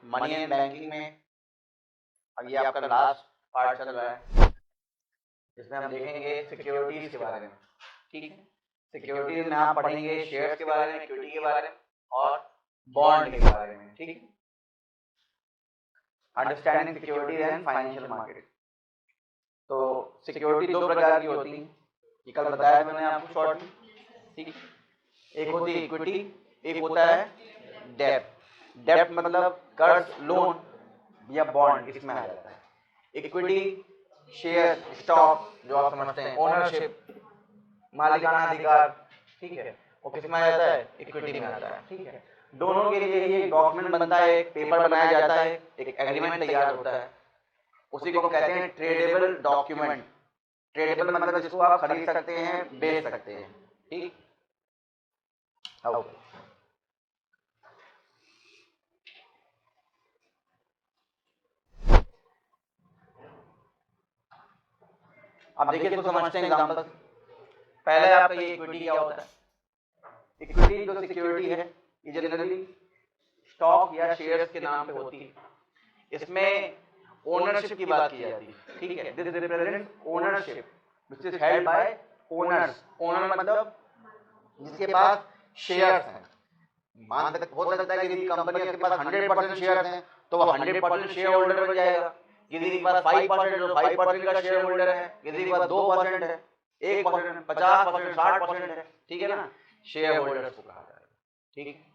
Money and banking में अब ये आपका लास्ट पार्ट चल रहा है, जिसमें हम देखेंगे सिक्योरिटीज के बारे में। ठीक है, सिक्योरिटीज में आप पढ़ेंगे शेयर्स के बारे में, इक्विटी के बारे में और बॉन्ड के बारे में। ठीक है, understanding securities and financial market. तो सिक्योरिटी दो प्रकार की होती है, ये कल बताया मैंने आपको शॉर्ट में। ठीक है, एक होती है इक्विटी, एक होता है डेब्ट। डेब्ट मतलब कर्ज, लोन या बॉन्ड, इसमें आ जाता है। इक्विटी शेयर, स्टॉक जो आप समझते हैं, ओनरशिप, मालिकाना अधिकार। ठीक है, वो किस में आ जाता है? इक्विटी में आता है। ठीक है, दोनों के लिए ये डॉक्यूमेंट बनता है, एक पेपर बनाया जाता है, एक एग्रीमेंट तैयार होता है, उसी को कहते हैं ट्रेडेबल डॉक्यूमेंट। ट्रेडेबल मतलब जिसको आप खरीद सकते हैं, बेच सकते हैं। ठीक, अब देखिए इसको समझते हैं एग्जांपल। पहले आपका ये इक्विटी क्या होता है? इक्विटी जो सिक्योरिटी है ये जनरली स्टॉक या शेयर्स के नाम पे होती है। इसमें ओनरशिप की बात की जाती है। ठीक है, this represents ownership which is held by owners. Owner मतलब जिसके पास शेयर्स हैं। मान सकते हो सकता है कि यदि कंपनी के पास 100% शेयर्स हैं तो वो 100% शेयर होल्डर बन जाएगा। किसी के पास 5% तो 5% का शेयर होल्डर है, किसी के पास 2% है, 1%, 50%, 60% है। ठीक है ना, शेयर होल्डर्स को कहा जाएगा। ठीक,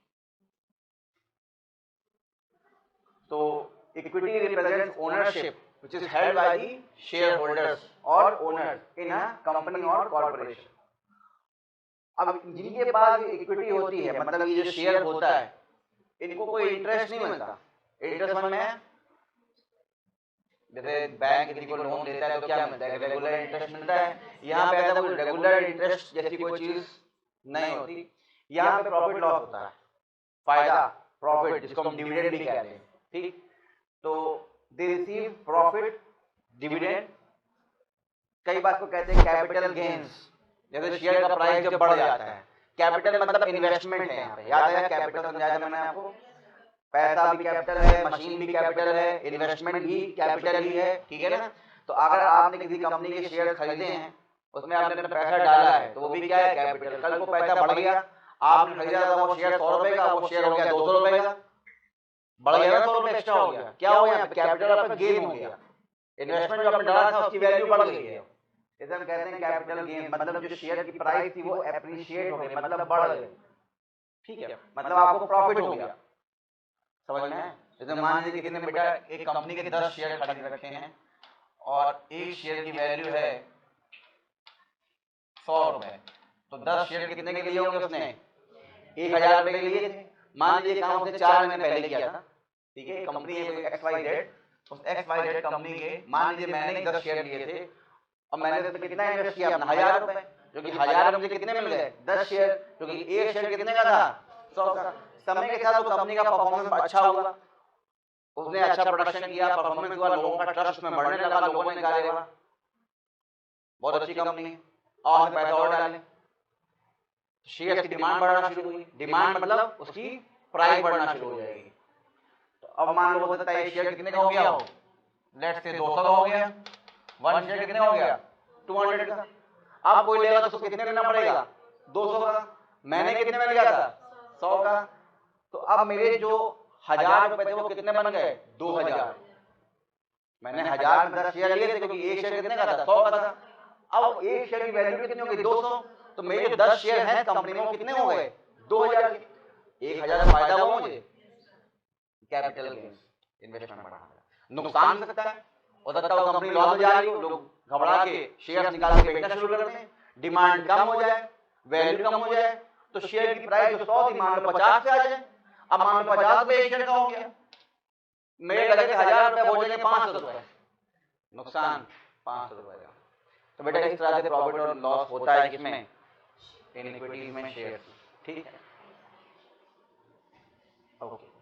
तो equity represents ownership which is held by the share holders और ओनर्स इन अ कंपनी और कॉर्पोरेशन। अब जिनके पास इक्विटी होती है, मतलब ये जो शेयर होता है, इनको कोई इंटरेस्ट नहीं मिलता। इंटरेस्ट में जैसे बैंक यदि कोई लोन देता है तो क्या मिलता है? रेगुलर इंटरेस्ट मिलता है। यहाँ पे ऐसा कोई रेगुलर इंटरेस्ट जैसी कोई चीज नहीं होती। यहाँ पे प्रॉफिट लॉस होता है, फायदा, प्रॉफिट, जिसको हम डिविडेंड भी कहते हैं। ठीक, तो दे रिसीव प्रॉफिट, डिविडेंड, कई बार को कहते हैं कैपिटल गेन्स। जैसे शेयर का प्राइस जब बढ़ जाता है, कैपिटल मतलब इन्वेस्टमेंट है। यहाँ पे याद है कैपिटल समझाया था मैंने आपको, पैसा भी कैपिटल है, मशीन भी कैपिटल है, इन्वेस्टमेंट भी कैपिटल ही है। ठीक है ना, तो अगर आपने किसी कंपनी के शेयर खरीदे हैं, उसमें आपने अपना पैसा डाला है, तो वो भी क्या है? कैपिटल। कल को पैसा बढ़ गया, आपने खरीदा था वो शेयर 100 रुपए का, वो शेयर हो गया 200 रुपए का, बढ़ गया ना, 100 रुपए एक्स्ट्रा हो गया। क्या हो गया? कैपिटल आपका गेन हो गया। इन्वेस्टमेंट जो आपने डाला था उसकी वैल्यू बढ़ गई है। इसे हम कहते हैं कैपिटल गेन। मतलब जो शेयर की प्राइस थी वो एप्रिशिएट हो गई, मतलब बढ़ गई। ठीक है, मतलब आपको प्रॉफिट हो गया। समझ में है? जैसे मान लीजिए किसी ने बेटा एक कंपनी के 10 शेयर खरीद रखे हैं और एक शेयर की वैल्यू है 100 रुपए, तो 10 शेयर कितने के लिए होंगे? उसने 1000 रुपए के लिए थे। मान लीजिए काम उसने 4 महीने पहले किया था। ठीक है, कंपनी है कोई XYZ, उस XYZ कंपनी के मान लीजिए मैंने 10 शेयर लिए थे और मैंने तो कितना इन्वेस्ट किया? अपना 1000 रुपए, जो कि 1000 मुझे कितने मिल गए? 10 शेयर, क्योंकि एक शेयर कितने का था? 100 का। समय के साथ वो कंपनी का परफॉर्मेंस अच्छा हुआ, उसने अच्छा प्रोडक्शन किया, परफॉर्मेंस हुआ, लोगों का ट्रस्ट में बढ़ने लगा, लोगों ने कहा वाह बहुत अच्छी कंपनी है, और पैसा और डालें। शेयर की डिमांड बढ़ना शुरू हुई। डिमांड मतलब उसकी प्राइस बढ़ना शुरू हो जाएगी। तो अब मान लो हो सकता है शेयर कितने का हो गया हो? लेट्स से 200 का हो गया। 1 शेयर कितने हो गया? 200 का। अब कोई लेगा तो उसको कितने देना पड़ेगा? 200 का। मैंने कितने में लिया था? 100 का। तो अब मेरे जो 1000 रुपए थे वो कितने बन गए? 2000। मैंने 1000 में 10 शेयर लिए थे, क्योंकि एक शेयर कितने का था? 100 का था। अब एक शेयर की वैल्यू कितनी हो गई? 200। तो मेरे जो 10 शेयर हैं कंपनी में वो कितने हो गए? 2000 के। 1000 का फायदा हुआ मुझे, कैपिटल गेन, इन्वेस्टमेंट बढ़ा। नुकसान हो सकता है, हो सकता है कंपनी लॉस में जा रही हो, लोग घबरा के शेयर निकाल के बेचना शुरू कर दें, डिमांड कम हो जाए, वैल्यू कम हो जाए, तो शेयर की प्राइस जो 100 थी मान लो 50 पे आ जाए। अब मान लो 50 रुपए एक शेयर का हो गया, मेरे लगे थे 1000 रुपए, हो जाएंगे 500 रुपए, नुकसान 500 रुपए का। तो बेटा इस तरह से प्रॉफिट और लॉस होता है किसमें? इन इक्विटीज में, शेयर। ठीक है, ओके।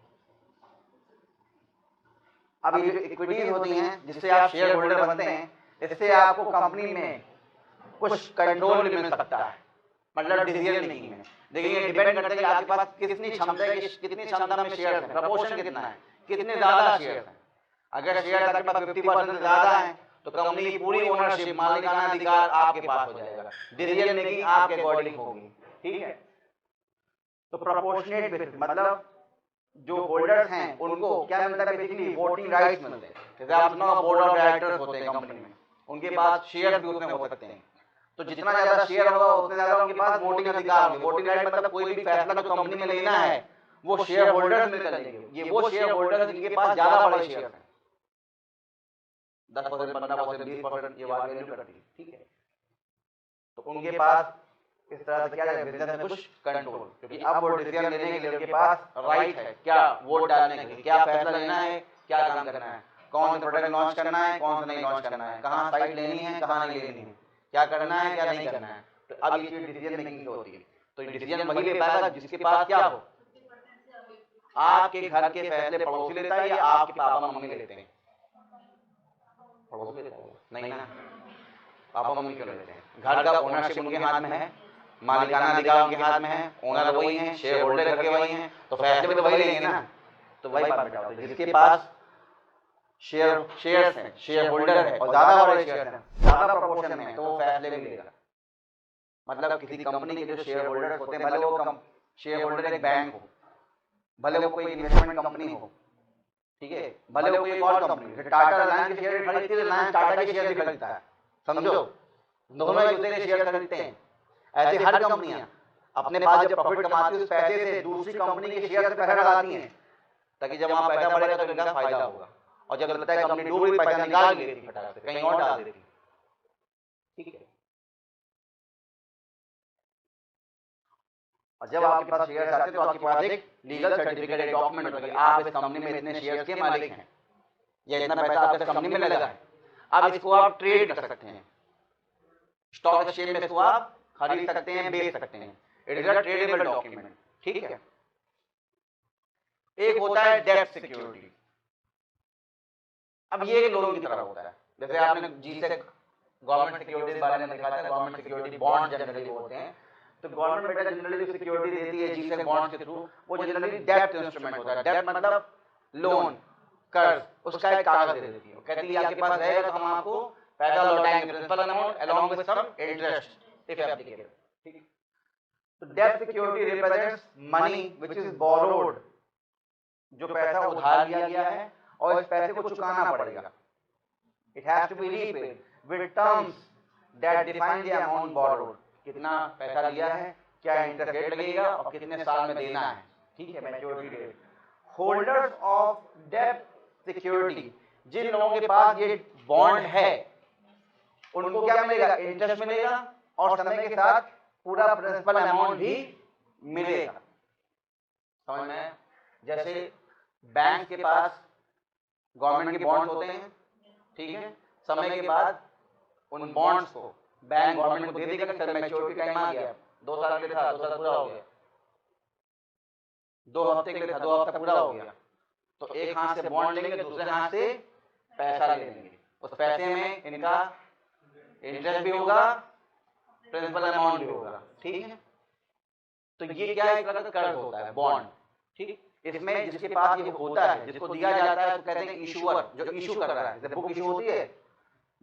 अब ये जो इक्विटीज होती हैं जिससे आप शेयर होल्डर बनते हैं, इससे आपको कंपनी में कुछ कंट्रोल भी मिल सकता है। मतलब डिसीजन मेकिंग में। देखिए ये डिपेंड करता है कि आपके पास कितनी क्षमता है, कितनी क्षमता में शेयर है, प्रपोर्शन कितना है, कितने ज्यादा शेयर हैं। अगर शेयर आपके पास 50% से ज्यादा है तो कंपनी की पूरी ओनरशिप, मालिकाना अधिकार आपके पास हो जाएगा, डिसीजन मेकिंग आपके अकॉर्डिंग होगी, ठीक है। तो प्रोपोर्शनेट बेसिस मतलब जो होल्डर्स हैं उनको क्या मिलता है, बेसिकली वोटिंग राइट्स मिलते हैं। जैसे आप सुना बोर्ड ऑफ डायरेक्टर्स होते हैं कंपनी में, उनके पास शेयर भी उसमें हो सकते हैं। तो जितना ज्यादा शेयर होगा उतने ज्यादा उनके पास वोटिंग अधिकार होंगे। वोटिंग राइट मतलब कोई भी फैसला जो कंपनी में लेना है वो शेयर होल्डर्स मिलकर लेंगे। ये वो शेयर होल्डर्स जिनके पास ज्यादा बड़े शेयर हैं, 10%, 15%, 20% ये बात वैल्यू करती है, ठीक है। तो उनके पास इस तरह से क्या है, बिजनेस में कुछ कंट्रोल, क्योंकि अब वो डिसीजन लेने के लिए उनके पास राइट है, क्या वोट डालने के लिए, क्या फैसला लेना है, क्या काम करना है, कौन सा प्रोडक्ट लॉन्च करना है, कौन सा नहीं लॉन्च करना है, कहाँ साइट लेनी है, कहाँ नहीं लेनी है, क्या करना है, क्या नहीं करना है। तो अब ये चीज डिसीजन मेकिंग की होती है। तो डिसीजन वही ले पाएगा जिसके पास क्या हो, आपके घर के फैसले पड़ोसी लेता है या आपके पापा मम्मी लेते हैं? पड़ोसी लेता है, नहीं ना, पापा मम्मी क्यों लेते हैं? घर का ओनरशिप उनके हाथ में है, मालिकाना अधिकार उनके हाथ में है, ओनर वही है, शेयर होल्डर घर के वही हैं, तो फैसले भी तो वही लेंगे ना। तो वही बात बेटा होती है, जिसके पास शेयर्स हैं, शेयर होल्डर है और ज्यादा बड़े शेयर हैं, ज्यादा प्रोपोर्शन में, तो वो फैसले भी लेगा। मतलब किसी कंपनी के जो शेयर होल्डर्स होते हैं, भले वो शेयर होल्डर एक बैंक हो, भले वो कोई इन्वेस्टमेंट कंपनी हो, ठीक है, भले वो कोई और कंपनी, जैसे टाटा रिलायंस के शेयर खरीदती है, रिलायंस टाटा के शेयर भी खरीदता है, समझो, दोनों एक दूसरे के शेयर खरीदते हैं। ऐसे हर कंपनियां अपने पास जब प्रॉफिट कमाती है उस पैसे से दूसरी कंपनी के शेयर से पैसा लगाती हैं, ताकि जब वहां पैसा बढ़ेगा तो इनका फायदा होगा, और जब लगता है कंपनी डूब रही पैसा निकाल लेती फटाक से कहीं और डाल देती, ठीक है। और जब आपके पास शेयर्स आते हैं तो आपके पास एक लीगल सर्टिफिकेट, एक डॉक्यूमेंट होता है कि आप इस कंपनी में इतने शेयर्स के मालिक हैं, या इतना पैसा आपके कंपनी में लगा है। अब इसको आप ट्रेड कर सकते हैं, स्टॉक एक्सचेंज में इसको आप खरीद सकते हैं, बेच सकते हैं। It is a tradable document, ठीक है। एक होता है डेब्ट सिक्योरिटी। अब ये एक लोन की तरह होता है, जैसे आपने जीसे गवर्नमेंट सिक्योरिटीज बारे में देखा था, गवर्नमेंट सिक्योरिटी बॉन्ड जनरली होते हैं। तो गवर्नमेंट बेटा जनरली सिक्योरिटी देती है जीसे बॉन्ड्स के थ्रू, वो जनरली डेब्ट इंस्ट्रूमेंट होता है। डेब्ट मतलब लोन, कर्ज, उसका एक कागज दे देती है, कहती है आपके पास रहेगा तो हम आपको पैसा लौटाएंगे, principal amount along with some interest if applicable, ठीक। तो डेब्ट security represents money which is borrowed, जो पैसा उधार लिया गया है और इस पैसे को चुकाना पड़ेगा। It has to be repaid with terms that define the amount borrowed, कितना पैसा लिया है, क्या इंटरेस्ट रेट लगेगा और कितने साल में देना है, ठीक है, मैच्योरिटी डेट। होल्डर्स ऑफ डेब्ट सिक्योरिटी, जिन लोगों के पास ये बॉन्ड है उनको क्या मिलेगा, इंटरेस्ट मिलेगा और समय के साथ पूरा प्रिंसिपल अमाउंट भी मिलेगा, समझ में? जैसे बैंक के पास गवर्नमेंट के बॉन्ड्स होते हैं, ठीक है, समय के बाद उन बॉन्ड्स को बैंक गवर्नमेंट को दे देगा कि सर मैच्योरिटी टाइम आ गया, 2 साल के लिए था, 2 साल पूरा हो गया, 2 हफ्ते के लिए था, 2 हफ्ता पूरा हो गया, तो एक हाथ से बॉन्ड लेंगे, दूसरे हाथ से पैसा ले लेंगे, उस पैसे में इनका इंटरेस्ट भी होगा, प्रिंसिपल अमाउंट भी होगा, ठीक है। तो ये क्या एक तरह का कर्ज होता है, बॉन्ड, ठीक। इसमें जिसके पास ये होता है, जिसको दिया जाता है, तो कहते हैं इशूअर, जो इशू कर रहा है, जैसे बुक इशू होती है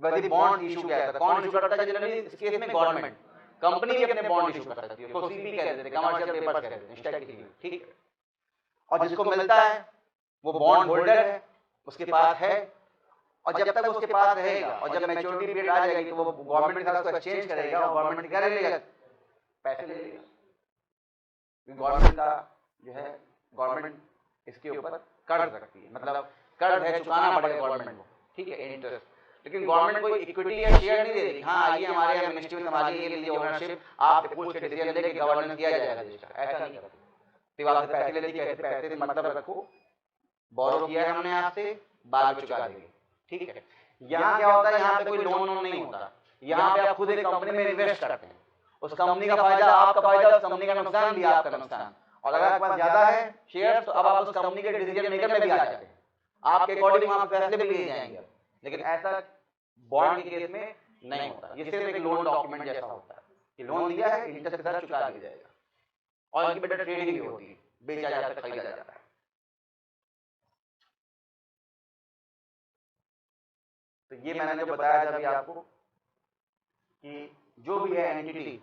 वैसे बॉन्ड इशू किया जाता है। कौन इशू करता है जनरली? इस केस में गवर्नमेंट, कंपनी भी अपने बॉन्ड इशू कर सकती है, उसको सीपी कह देते हैं, कमर्शियल पेपर्स कह देते हैं, स्टैटिकली, ठीक। और जिसको मिलता है वो बॉन्ड होल्डर है, उसके पास है, और जब तक उसके पास रहेगा और जब मैच्योरिटी पीरियड आ जाएगी तो वो गवर्नमेंट के साथ उसको एक्सचेंज करेगा और गवर्नमेंट क्या ले लेगा, पैसे ले लेगा। गवर्नमेंट का जो है, गवर्नमेंट इसके ऊपर कर्ज रखती है, मतलब कर्ज है, चुकाना पड़ेगा गवर्नमेंट को, ठीक है, इंटरेस्ट। लेकिन गवर्नमेंट कोई इक्विटी या शेयर नहीं दे रही, हाँ आइए हमारे यहाँ मिनिस्ट्री में संभालिए, ये लीजिए ओनरशिप, आपसे पूछ के डिसीजन लेके गवर्नेंस किया जाएगा देश का, ऐसा नहीं करती। सिवा से पैसे लेती, कहते पैसे से मतलब रखो, बोरो किया है हमने आपसे, बाद में चुका देंगे, ठीक है। यहाँ क्या होता है, यहाँ पे कोई लोन नहीं होता, यहाँ पे आप खुद एक कंपनी में इन्वेस्ट करते हैं, उस कंपनी का फायदा आपका फायदा, उस कंपनी का नुकसान भी आपका नुकसान, और अगर आपके पास ज्यादा है शेयर तो अब आप उस कंपनी के डिसीजन मेकर में भी आ जाते हैं, आपके अकॉर्डिंग वहां फैसले भी लिए जाएंगे। लेकिन ऐसा बॉन्ड के केस में नहीं होता, ये सिर्फ एक लोन डॉक्यूमेंट जैसा होता है, कि लोन दिया है, इंटरेस्ट के साथ चुका दिया जाएगा, और इनकी बेटा ट्रेडिंग भी होती है, बेचा जाता है, खरीदा जाता है। तो ये मैंने जो बताया था अभी आपको कि जो भी है एंटिटी,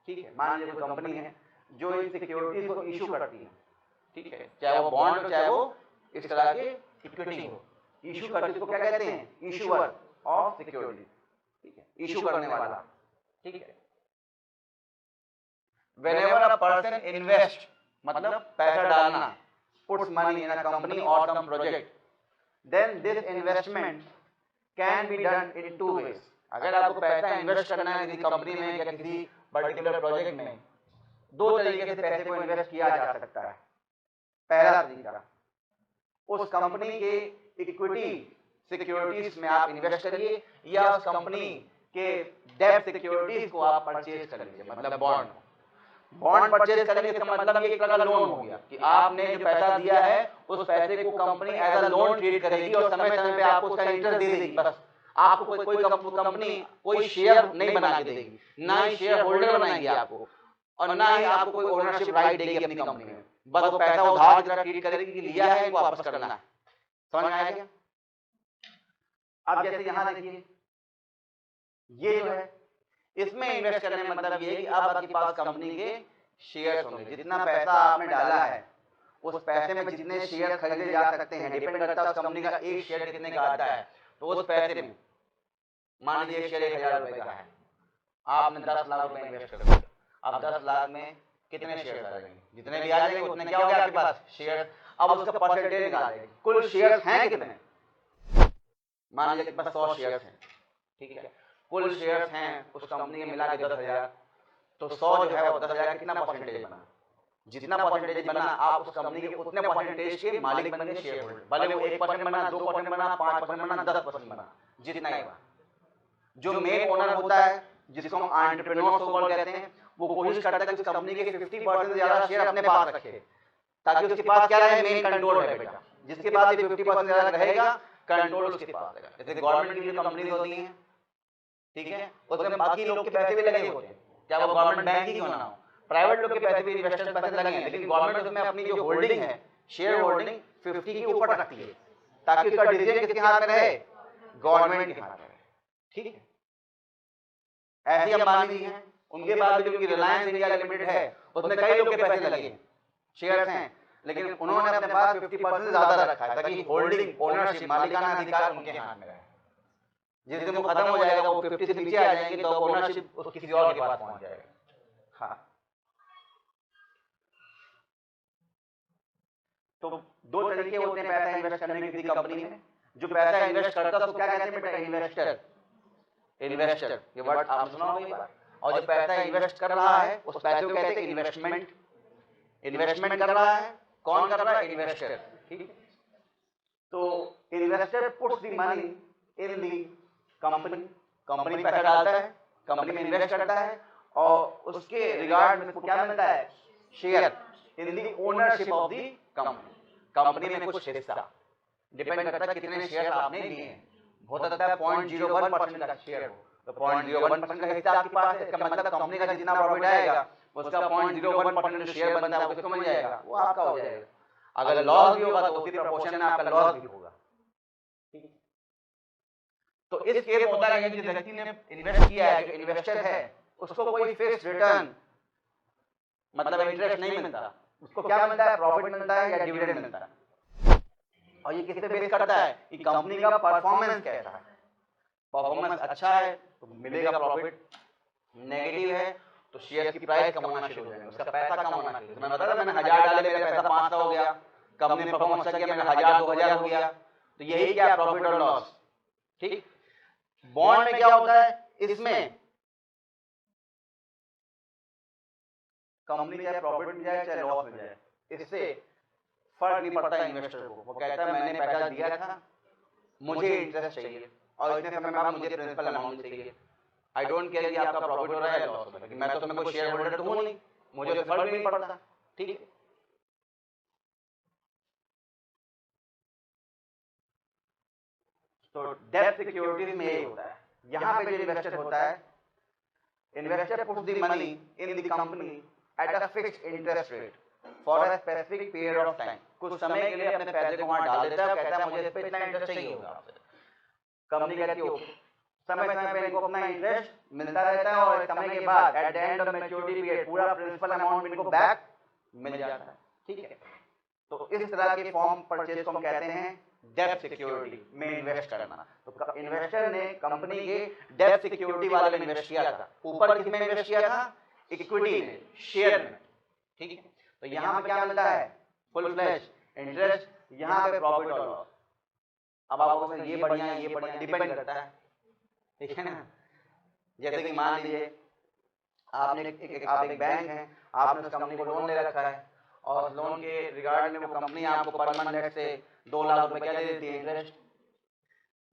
ठीक है, मान लीजिए कोई कंपनी है जो इन सिक्योरिटीज को इशू करती है, ठीक है, चाहे वो बॉन्ड हो चाहे वो इस तरह के इक्विटी हो, इशू करती है, इसको क्या कहते हैं, इशूअर ऑफ सिक्योरिटी, ठीक है, इशू करने वाला, ठीक है। whenever a person invest मतलब पैसा डालना, puts money in a company or some project, then this investment can be done in two ways। अगर आपको पैसा इन्वेस्ट करना है किसी कंपनी में या किसी पर्टिकुलर प्रोजेक्ट में, दो तरीके से पैसे को इन्वेस्ट किया जा सकता है। पहला तरीका, उस कंपनी के इक्विटी सिक्योरिटीज में आप इन्वेस्ट करिए, या उस कंपनी के डेब्ट सिक्योरिटीज को आप परचेज कर लीजिए, मतलब बॉन्ड परचेज करेंगे, इसका मतलब ये एक तरह का लोन हो गया कि आपने जो पैसा दिया है उस पैसे को company as a loan treat करेगी और समय समय पे आपको उसका इंटरेस्ट दे देगी। बस आपको कोई कंपनी कोई शेयर नहीं बना के देगी, ना ही शेयर होल्डर बनाएगी आपको, और ना ही आपको कोई ओनरशिप राइट देगी अपनी कंपनी में। बस वो पैसा उधार की तरह ट्रीट करेगी कि लिया है इनको वापस करना है। समझ में आया क्या? अब जैसे यहां देखिए, ये जो है इसमें इन्वेस्ट करने में मतलब ये है कि अब आपके पास कंपनी के शेयर्स होंगे, जितना पैसा आपने डाला है उस पैसे में जितने शेयर खरीदे जा सकते हैं, डिपेंड करता है उस कंपनी का एक शेयर कितने का आता है। तो उस पैसे में मान लीजिए एक शेयर 1000 रुपए का है, आपने 10 लाख रुपए इन्वेस्ट कर दिया, अब 10 लाख में कितने शेयर आ जाएंगे, जितने भी आ जाएंगे उतने क्या हो गया आपके पास शेयर। अब उसका परसेंटेज निकालेंगे, कुल शेयर हैं कितने, मान लीजिए आपके पास 100 शेयर हैं, ठीक है, कुल शेयर्स हैं उस कंपनी के मिला के 10,000, तो 100 जो है वो 10,000 कितना परसेंटेज बना, जितना परसेंटेज बना आप उस कंपनी के उतने परसेंटेज के मालिक बन गए, शेयर होल्डर। भले वो 1% बना, 2% बना, 5% बना, 10% बना, जितना ही बना। जो मेन ओनर होता है जिसको हम एंटरप्रेन्योर सो कॉल्ड कहते हैं, वो कोशिश करता है कि उस कंपनी के 50% से ज्यादा शेयर अपने पास रखे, ताकि उसके पास क्या रहे, मेन कंट्रोल रहे बेटा। जिसके पास 50% ज्यादा रहेगा कंट्रोल उसके पास रहेगा। जैसे गवर्नमेंट की जो कंपनीज होती हैं, ठीक है, उसमें बाकी लोग के पैसे भी लगे होते हैं, क्या वो गवर्नमेंट बैंक ही क्यों ना हो, प्राइवेट लोग के पैसे भी, इन्वेस्टर्स पैसे लगे हैं, लेकिन गवर्नमेंट उसमें अपनी जो होल्डिंग है, शेयर होल्डिंग 50 के ऊपर रखती है, ताकि उसका डिसीजन किसके हाथ में रहे, गवर्नमेंट के हाथ में रहे, ठीक है। ऐसी अंबानी है, उनके पास भी जो रिलायंस इंडिया लिमिटेड है उसमें कई लोग के पैसे लगे हैं, शेयर्स हैं, लेकिन उन्होंने अपने पास 50% से ज्यादा रखा है, ताकि होल्डिंग, ओनरशिप, मालिकाना अधिकार उनके हाथ में रहे। जिस दिन वो खत्म हो जाएगा, वो 50 से नीचे आ जाएंगे, तो ओनरशिप किसी और के पास पहुंच जाएगा। हाँ, तो दो तरीके होते हैं पैसा इन्वेस्ट करने की किसी कंपनी में। जो पैसा इन्वेस्ट करता है उसको क्या कहते हैं बेटा, इन्वेस्टर। इन्वेस्टर ये वर्ड आप सुना होगा कई बार। और जो पैसा इन्वेस्ट कर रहा है उस पैसे को कहते हैं इन्वेस्टमेंट। इन्वेस्टमेंट कर रहा है, कौन कर रहा है, इन्वेस्टर, ठीक। तो investor puts the money in the company, company में पैसा डालता है, कंपनी में इन्वेस्ट करता है, और उसके रिगार्ड में उसको क्या मिलता है, share in the ownership of the company. Company में कुछ हिस्सा, डिपेंड करता है कितने शेयर आपने लिए हैं। हो सकता है 0.01% का शेयर हो, तो 0.01% का हिस्सा आपके पास है, इसका मतलब कंपनी का जितना प्रॉफिट आएगा उसका 0.01% जो शेयर बनता है वो किसको मिल जाएगा, वो आपका हो जाएगा। अगर लॉस भी होगा तो उसी प्रोपोर्शन में आपका लॉस भी होगा, ठीक है। तो इस केस में होता है कि जिस व्यक्ति ने इन्वेस्ट किया है, जो इन्वेस्टर है, उसको कोई फिक्स रिटर्न मतलब इंटरेस्ट नहीं मिलता, उसको क्या मिलता है, प्रॉफिट मिलता है या डिविडेंड मिलता है। और ये किस पे बेस करता है कि कंपनी का परफॉर्मेंस कैसा है। परफॉर्मेंस अच्छा है तो मिलेगा प्रॉफिट, नेगेटिव है तो शेयर की प्राइस कम होना शुरू हो जाएगी, उसका पैसा कम होना शुरू। तो मैं बता रहा, मैंने 1000 डाले, मेरा पैसा 500 हो गया, कंपनी में परफॉर्मेंस अच्छा किया, मेरा 1000 2000 हो गया, तो यही क्या प्रॉफिट और लॉस, ठीक। बॉन्ड में क्या होता है, इसमें कंपनी चाहे प्रॉफिट मिल जाए चाहे लॉस मिल जाए, इससे फर्क नहीं पड़ता इन्वेस्टर को। वो कहता है मैंने पैसा दिया था, मुझे इंटरेस्ट चाहिए और इतने समय बाद मुझे प्रिंसिपल अमाउंट चाहिए। आई डोंट केयर कि आपका प्रॉफिट हो रहा है लॉस हो रहा है, मैं तो तुम्हें कोई शेयर होल्डर तो हूं नहीं, मुझे तो फर्क नहीं पड़ता, ठीक है। तो डेब्ट सिक्योरिटीज में यही होता है। यहाँ पे जो इन्वेस्टर होता है Investor puts the money in the company at a fixed interest rate for a specific period of time. कुछ समय के लिए अपने पैसे को वहां डाल देता है, कहता है मुझे इस पे इतना इंटरेस्ट चाहिए होगा आपसे। कंपनी कहती हो समय समय पे इनको अपना इंटरेस्ट मिलता रहता है और समय के बाद at the end of maturity period पूरा प्रिंसिपल अमाउंट इनको बैक मिल जाता है। ठीक है, तो इस तरह के फॉर्म परचेज को हम कहते हैं डेब्ट सिक्योरिटी में इन्वेस्ट करना। तो इन्वेस्टर ने कंपनी के डेब्ट सिक्योरिटी वाले में इन्वेस्ट किया था। ऊपर किसमें इन्वेस्ट किया था? इक्विटी में, शेयर में। ठीक है, तो यहाँ पे क्या मिलता है? फुल फ्लैश इंटरेस्ट, यहाँ पे प्रॉफिट और लॉस। अब आपको ये बढ़िया है, ये बढ़िया, डिपेंड करता है। ठीक है ना, जैसे कि मान लीजिए आपने आप एक बैंक है, आपने उस कंपनी को लोन ले रखा है और लोन के रिगार्ड में वो कंपनी आपको पर मंथ से 2 लाख रुपए क्या दे देती है इंटरेस्ट।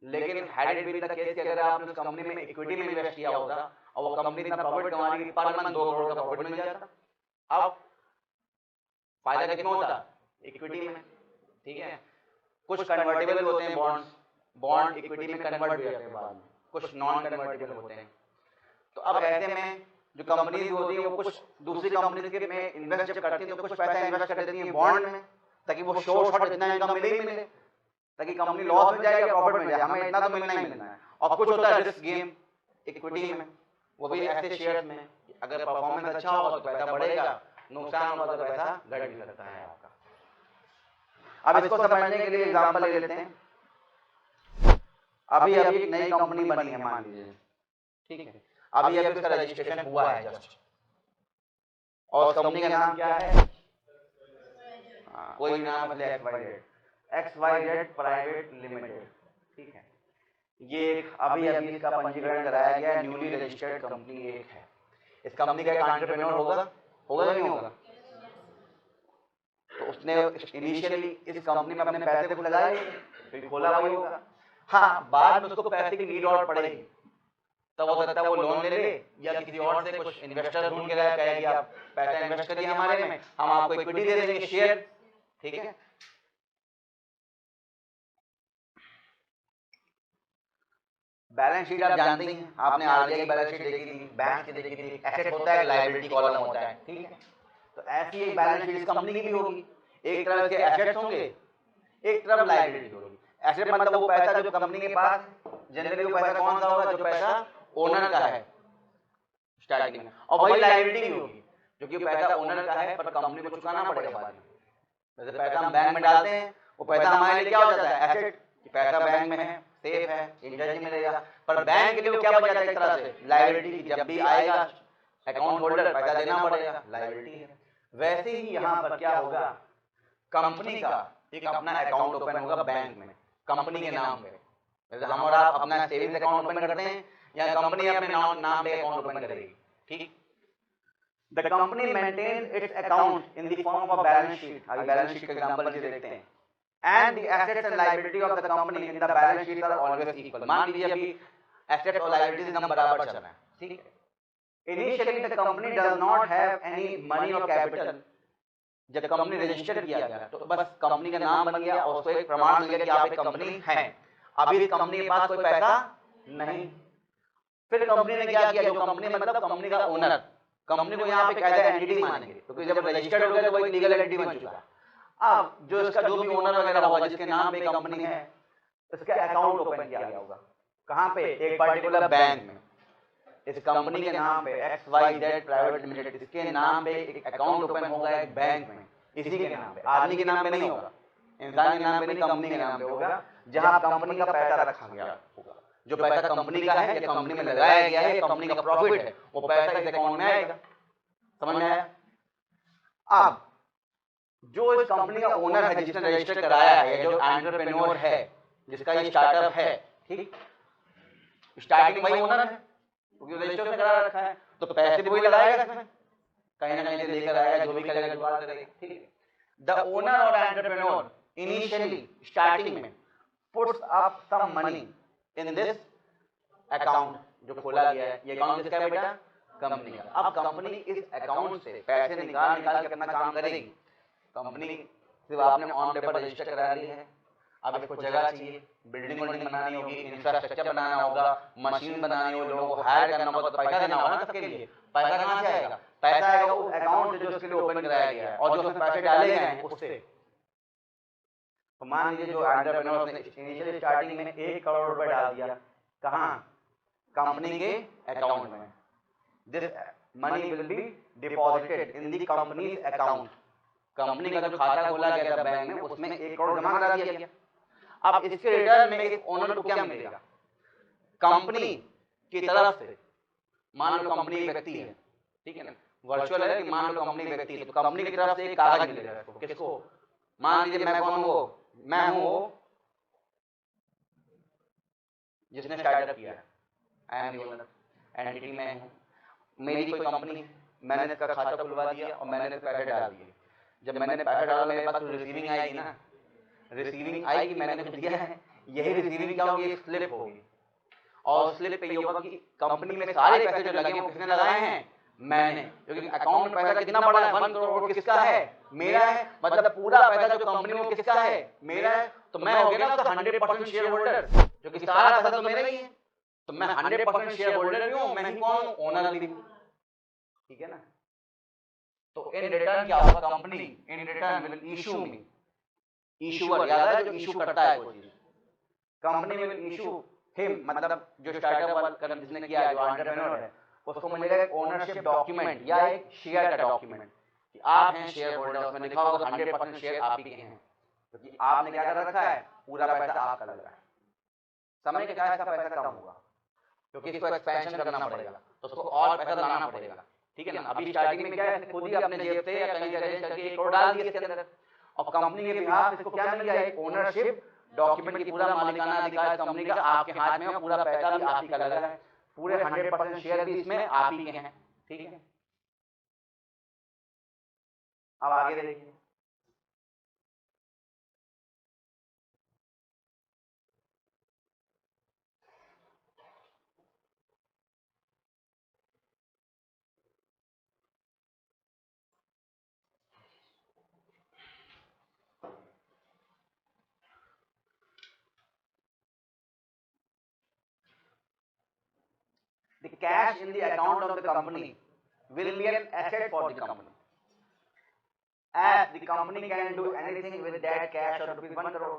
लेकिन had it been the case कि अगर आपने उस कंपनी में इक्विटी में इन्वेस्ट किया होता और वो कंपनी इतना प्रॉफिट कमा रही पर मंथ 2 करोड़ का प्रॉफिट मिल जाता। अब फायदा कितना होता? इक्विटी में। ठीक है, कुछ कन्वर्टेबल होते हैं बॉन्ड्स, बॉन्ड इक्विटी में कन्वर्ट भी होते हैं बाद में, कुछ नॉन कन्वर्टेबल होते हैं। तो अब ऐसे में जो कंपनीज होती है वो कुछ दूसरी कंपनीज के में इन्वेस्ट जब करती है तो कुछ पैसा इन्वेस्ट कर देती है बॉन्ड में, ताकि वो शॉर्ट इतना इनकम मिले ही मिले, ताकि कंपनी लॉस में जाए या प्रॉफिट में जाए, हमें इतना तो मिलना ही मिलना है। और कुछ होता है रिस्क गेम इक्विटी में, वो भी ऐसे शेयर्स में अगर परफॉर्मेंस अच्छा होगा तो पैसा बढ़ेगा, नुकसान होगा तो पैसा घट भी सकता है आपका। अब इसको समझने के लिए एग्जांपल ले लेते हैं। अभी एक नई कंपनी बनी है मान लीजिए, ठीक है, अभी इसका रजिस्ट्रेशन हुआ है जस्ट, और उस कंपनी का नाम क्या है? कोई नाम है XYZ प्राइवेट लिमिटेड। ठीक है, ये अभी इसका पंजीकरण कराया गया, न्यूली रजिस्टर्ड कंपनी एक है। इस कंपनी का एक एंटरप्रेन्योर होगा या नहीं होगा? तो उसने इनिशियली इस कंपनी में अपने पैसे को लगाए, फिर खोला वही होगा। हाँ, बाद में उसको पैसे की नीड और पड़ेगी, तब हो सकता है वो लोन ले ले या किसी और से कुछ इन्वेस्टर ढूंढ के कहे कि आप पैसा इन्वेस्ट करिए हमारे में, हम आपको इक्विटी दे देंगे, शेयर। ठीक है, बैलेंस शीट आप जानते ही हैं, आपने आरबीआई की बैलेंस शीट देखी थी, बैंक की देखी थी। एसेट होता है, लायबिलिटी कॉलम होता है। ठीक है, तो ऐसी एक बैलेंस शीट इस कंपनी की भी होगी। एक तरफ के एसेट्स होंगे, एक तरफ लायबिलिटी होगी। एसेट मतलब वो पैसा जो कंपनी के पास, जनरली वो पैसा कौन सा होगा? जो पैसा ओनर का है स्टार्टिंग में, और वही लायबिलिटी भी होगी जो कि पैसा ओनर का है पर कंपनी को चुकाना पड़ेगा बाद में। जैसे पैसा हम बैंक में डालते हैं, वो पैसा हमारे लिए क्या हो जाता है? एसेट, पैसा बैंक में है, सेफ है, इंटरेस्ट मिलेगा। पर बैंक के लिए क्या बन जाता है एक तरह से? लायबिलिटी। जब भी आएगा अकाउंट होल्डर पैसा देना पड़ेगा, लायबिलिटी है। वैसे ही यहाँ पर क्या होगा? कंपनी का एक अपना अकाउंट ओपन होगा बैंक में कंपनी के नाम पे। जैसे हम और आप अपना सेविंग्स अकाउंट ओपन करते हैं या कंपनी अपने नाम पे अकाउंट ओपन करेगी। ठीक, the company maintains its account in the form of a balance sheet. अभी बैलेंस शीट का एग्जांपल देखते हैं। And the assets and liability of the company in the balance sheets are always equal. मान लीजिए अभी assets और liabilities एकदम बराबर चल रहे हैं। ठीक है, initially the company does not have any money or capital. जब कंपनी रजिस्टर किया गया तो बस कंपनी का नाम बन गया और उसको एक प्रमाण मिल गया कि आप एक कंपनी है। अभी इस कंपनी के पास कोई पैसा नहीं। फिर कंपनी ने क्या किया? जो कंपनी मतलब कंपनी का ओनर, कंपनी को यहाँ पे एज एंटिटी मानेंगे क्योंकि जब रजिस्टर्ड हो गया तो वो एक लीगल एंटिटी बन चुका है। अब जो इसका जो भी ओनर वगैरह होगा जिसके नाम पे कंपनी है, इसका अकाउंट ओपन किया गया होगा। कहाँ पे? एक पर्टिकुलर बैंक में। इस कंपनी के नाम पे XYZ प्राइवेट लिमिटेड, इसके नाम पे एक अकाउंट ओपन होगा एक बैंक में, इसी के नाम पे, आदमी के नाम पे नहीं होगा, इंसान के नाम पे नहीं, कंपनी के नाम पे होगा, जहां कंपनी का पैसा रखा गया होगा। जो पैसा कंपनी का है या कंपनी में लगाया गया है, कंपनी का प्रॉफिट है, वो पैसा इस अकाउंट में आएगा। समझ में आया? अब जो इस कंपनी का ओनर है, जिसने रजिस्टर कराया है, जो एंटरप्रेन्योर है, जिसका ये स्टार्टअप है, ठीक, स्टार्टिंग वही ओनर है क्योंकि रजिस्टर से करा रखा है, तो पैसे भी वही लगाएगा इसमें, कहीं ना कहीं से लेकर आएगा, जो भी करेगा जुगाड़ करेगा। ठीक, द ओनर और एंटरप्रेन्योर इनिशियली स्टार्टिंग में puts up some money in this account जो खोला गया है। ये अकाउंट किसका है बेटा? कंपनी का। अब कंपनी इस अकाउंट से पैसे निकाल के अपना काम करेगी। कंपनी सिर्फ आपने ऑन पेपर रजिस्टर करा ली है, अब इसको जगह चाहिए, बिल्डिंग बनानी होगी, इंफ्रास्ट्रक्चर बनाना होगा, मशीन बनानी होगी, लोगों को हायर करना होगा, तो पैसा देना होगा ना सबके लिए। पैसा कहाँ से आएगा? पैसा आएगा उस अकाउंट से जो उसके लिए ओपन कराया गया है और जो उसमें पैसे डाले गए हैं उससे। तो मान लीजिए जो एंटरप्रेन्योर्स ने इनिशियल स्टार्टिंग में 1 करोड़ रुपए डाल दिया, कहाँ? कंपनी के अकाउंट में। This money will be deposited in the companies account. Company का जो खाता खोला गया था बैंक में, उसमें 1 करोड़ जमा करा दिया गया। अब इसके रिटर्न में इस ओनर को क्या मिलेगा? कंपनी की तरफ से, मान लो कंपनी एक व्यक्ति है, ठीक है ना, वर्चुअल है कि मान लो कंपनी व्यक्ति है, तो कंपनी की तरफ से एक कागज मिलेगा इसको। किसको? मान लीजिए मैं कौन हूँ? मैं हूँ वो जिसने स्टार्टअप किया, I am the owner, entity में हूँ, मेरी कोई कंपनी है, मैंने इसका खाता खुलवा दिया और मैंने पैसे डाल दिए। जब मैंने पैसा डाला मेरे पास तो रिसीविंग आएगी ना, रिसीविंग आएगी, मैंने कुछ दिया है, यही रिसीविंग क्या होगी? एक स्लिप होगी, और स्लिप पे ये होगा कि कंपनी में सारे पैसे जो लगे वो किसने लगाए हैं? मैंने। क्योंकि अकाउंट में पैसा कितना पड़ा है? 1 करोड़ किसका है? मेरा है। मतलब पूरा पैसा जो कंपनी में किसका है? मेरा है। तो मैं हो गया ना उसका 100% शेयर होल्डर, क्योंकि सारा पैसा तो मेरा ही है। तो मैं 100% शेयर होल्डर भी हूँ, मैं ही कौन हूँ? ओनर भी हूँ, ठीक है ना। तो इन रिटर्न क्या होगा? Company in return will issue me, issuer याद है जो इशू करता है कोई चीज, कंपनी विल इशू हिम, मतलब जो स्टार्टअप वाला जिसने किया है, जो एंटरप्रेन्योर है, उसको मिलेगा एक ओनरशिप डॉक्यूमेंट या एक शेयर का डॉक्यूमेंट कि आप हैं शेयर होल्डर। उसमें लिखा होगा 100% शेयर आप ही के हैं, क्योंकि आपने क्या कर रखा है? पूरा पैसा आपका लग रहा है। समय के साथ इसका पैसा कम होगा क्योंकि इसको एक्सपेंशन करना पड़ेगा, तो उसको और पैसा लाना पड़ेगा, ठीक है ना। अभी स्टार्टिंग में क्या है, खुद ही अपने जेब से या कहीं से अरेंज करके 1 करोड़ डाल दिए इसके अंदर, और कंपनी के बिहाफ इसको क्या मिल गया? एक ओनरशिप डॉक्यूमेंट की पूरा मालिकाना अधिकार कंपनी का आपके हाथ में है, पूरा पैसा भी आप ही का लगा है, पूरे 100% शेयर भी इसमें आप ही के हैं, ठीक है। अब आगे देखिए, the cash in the account of the company will be an asset for the company, as the company can do anything with that cash or ₹1 crore.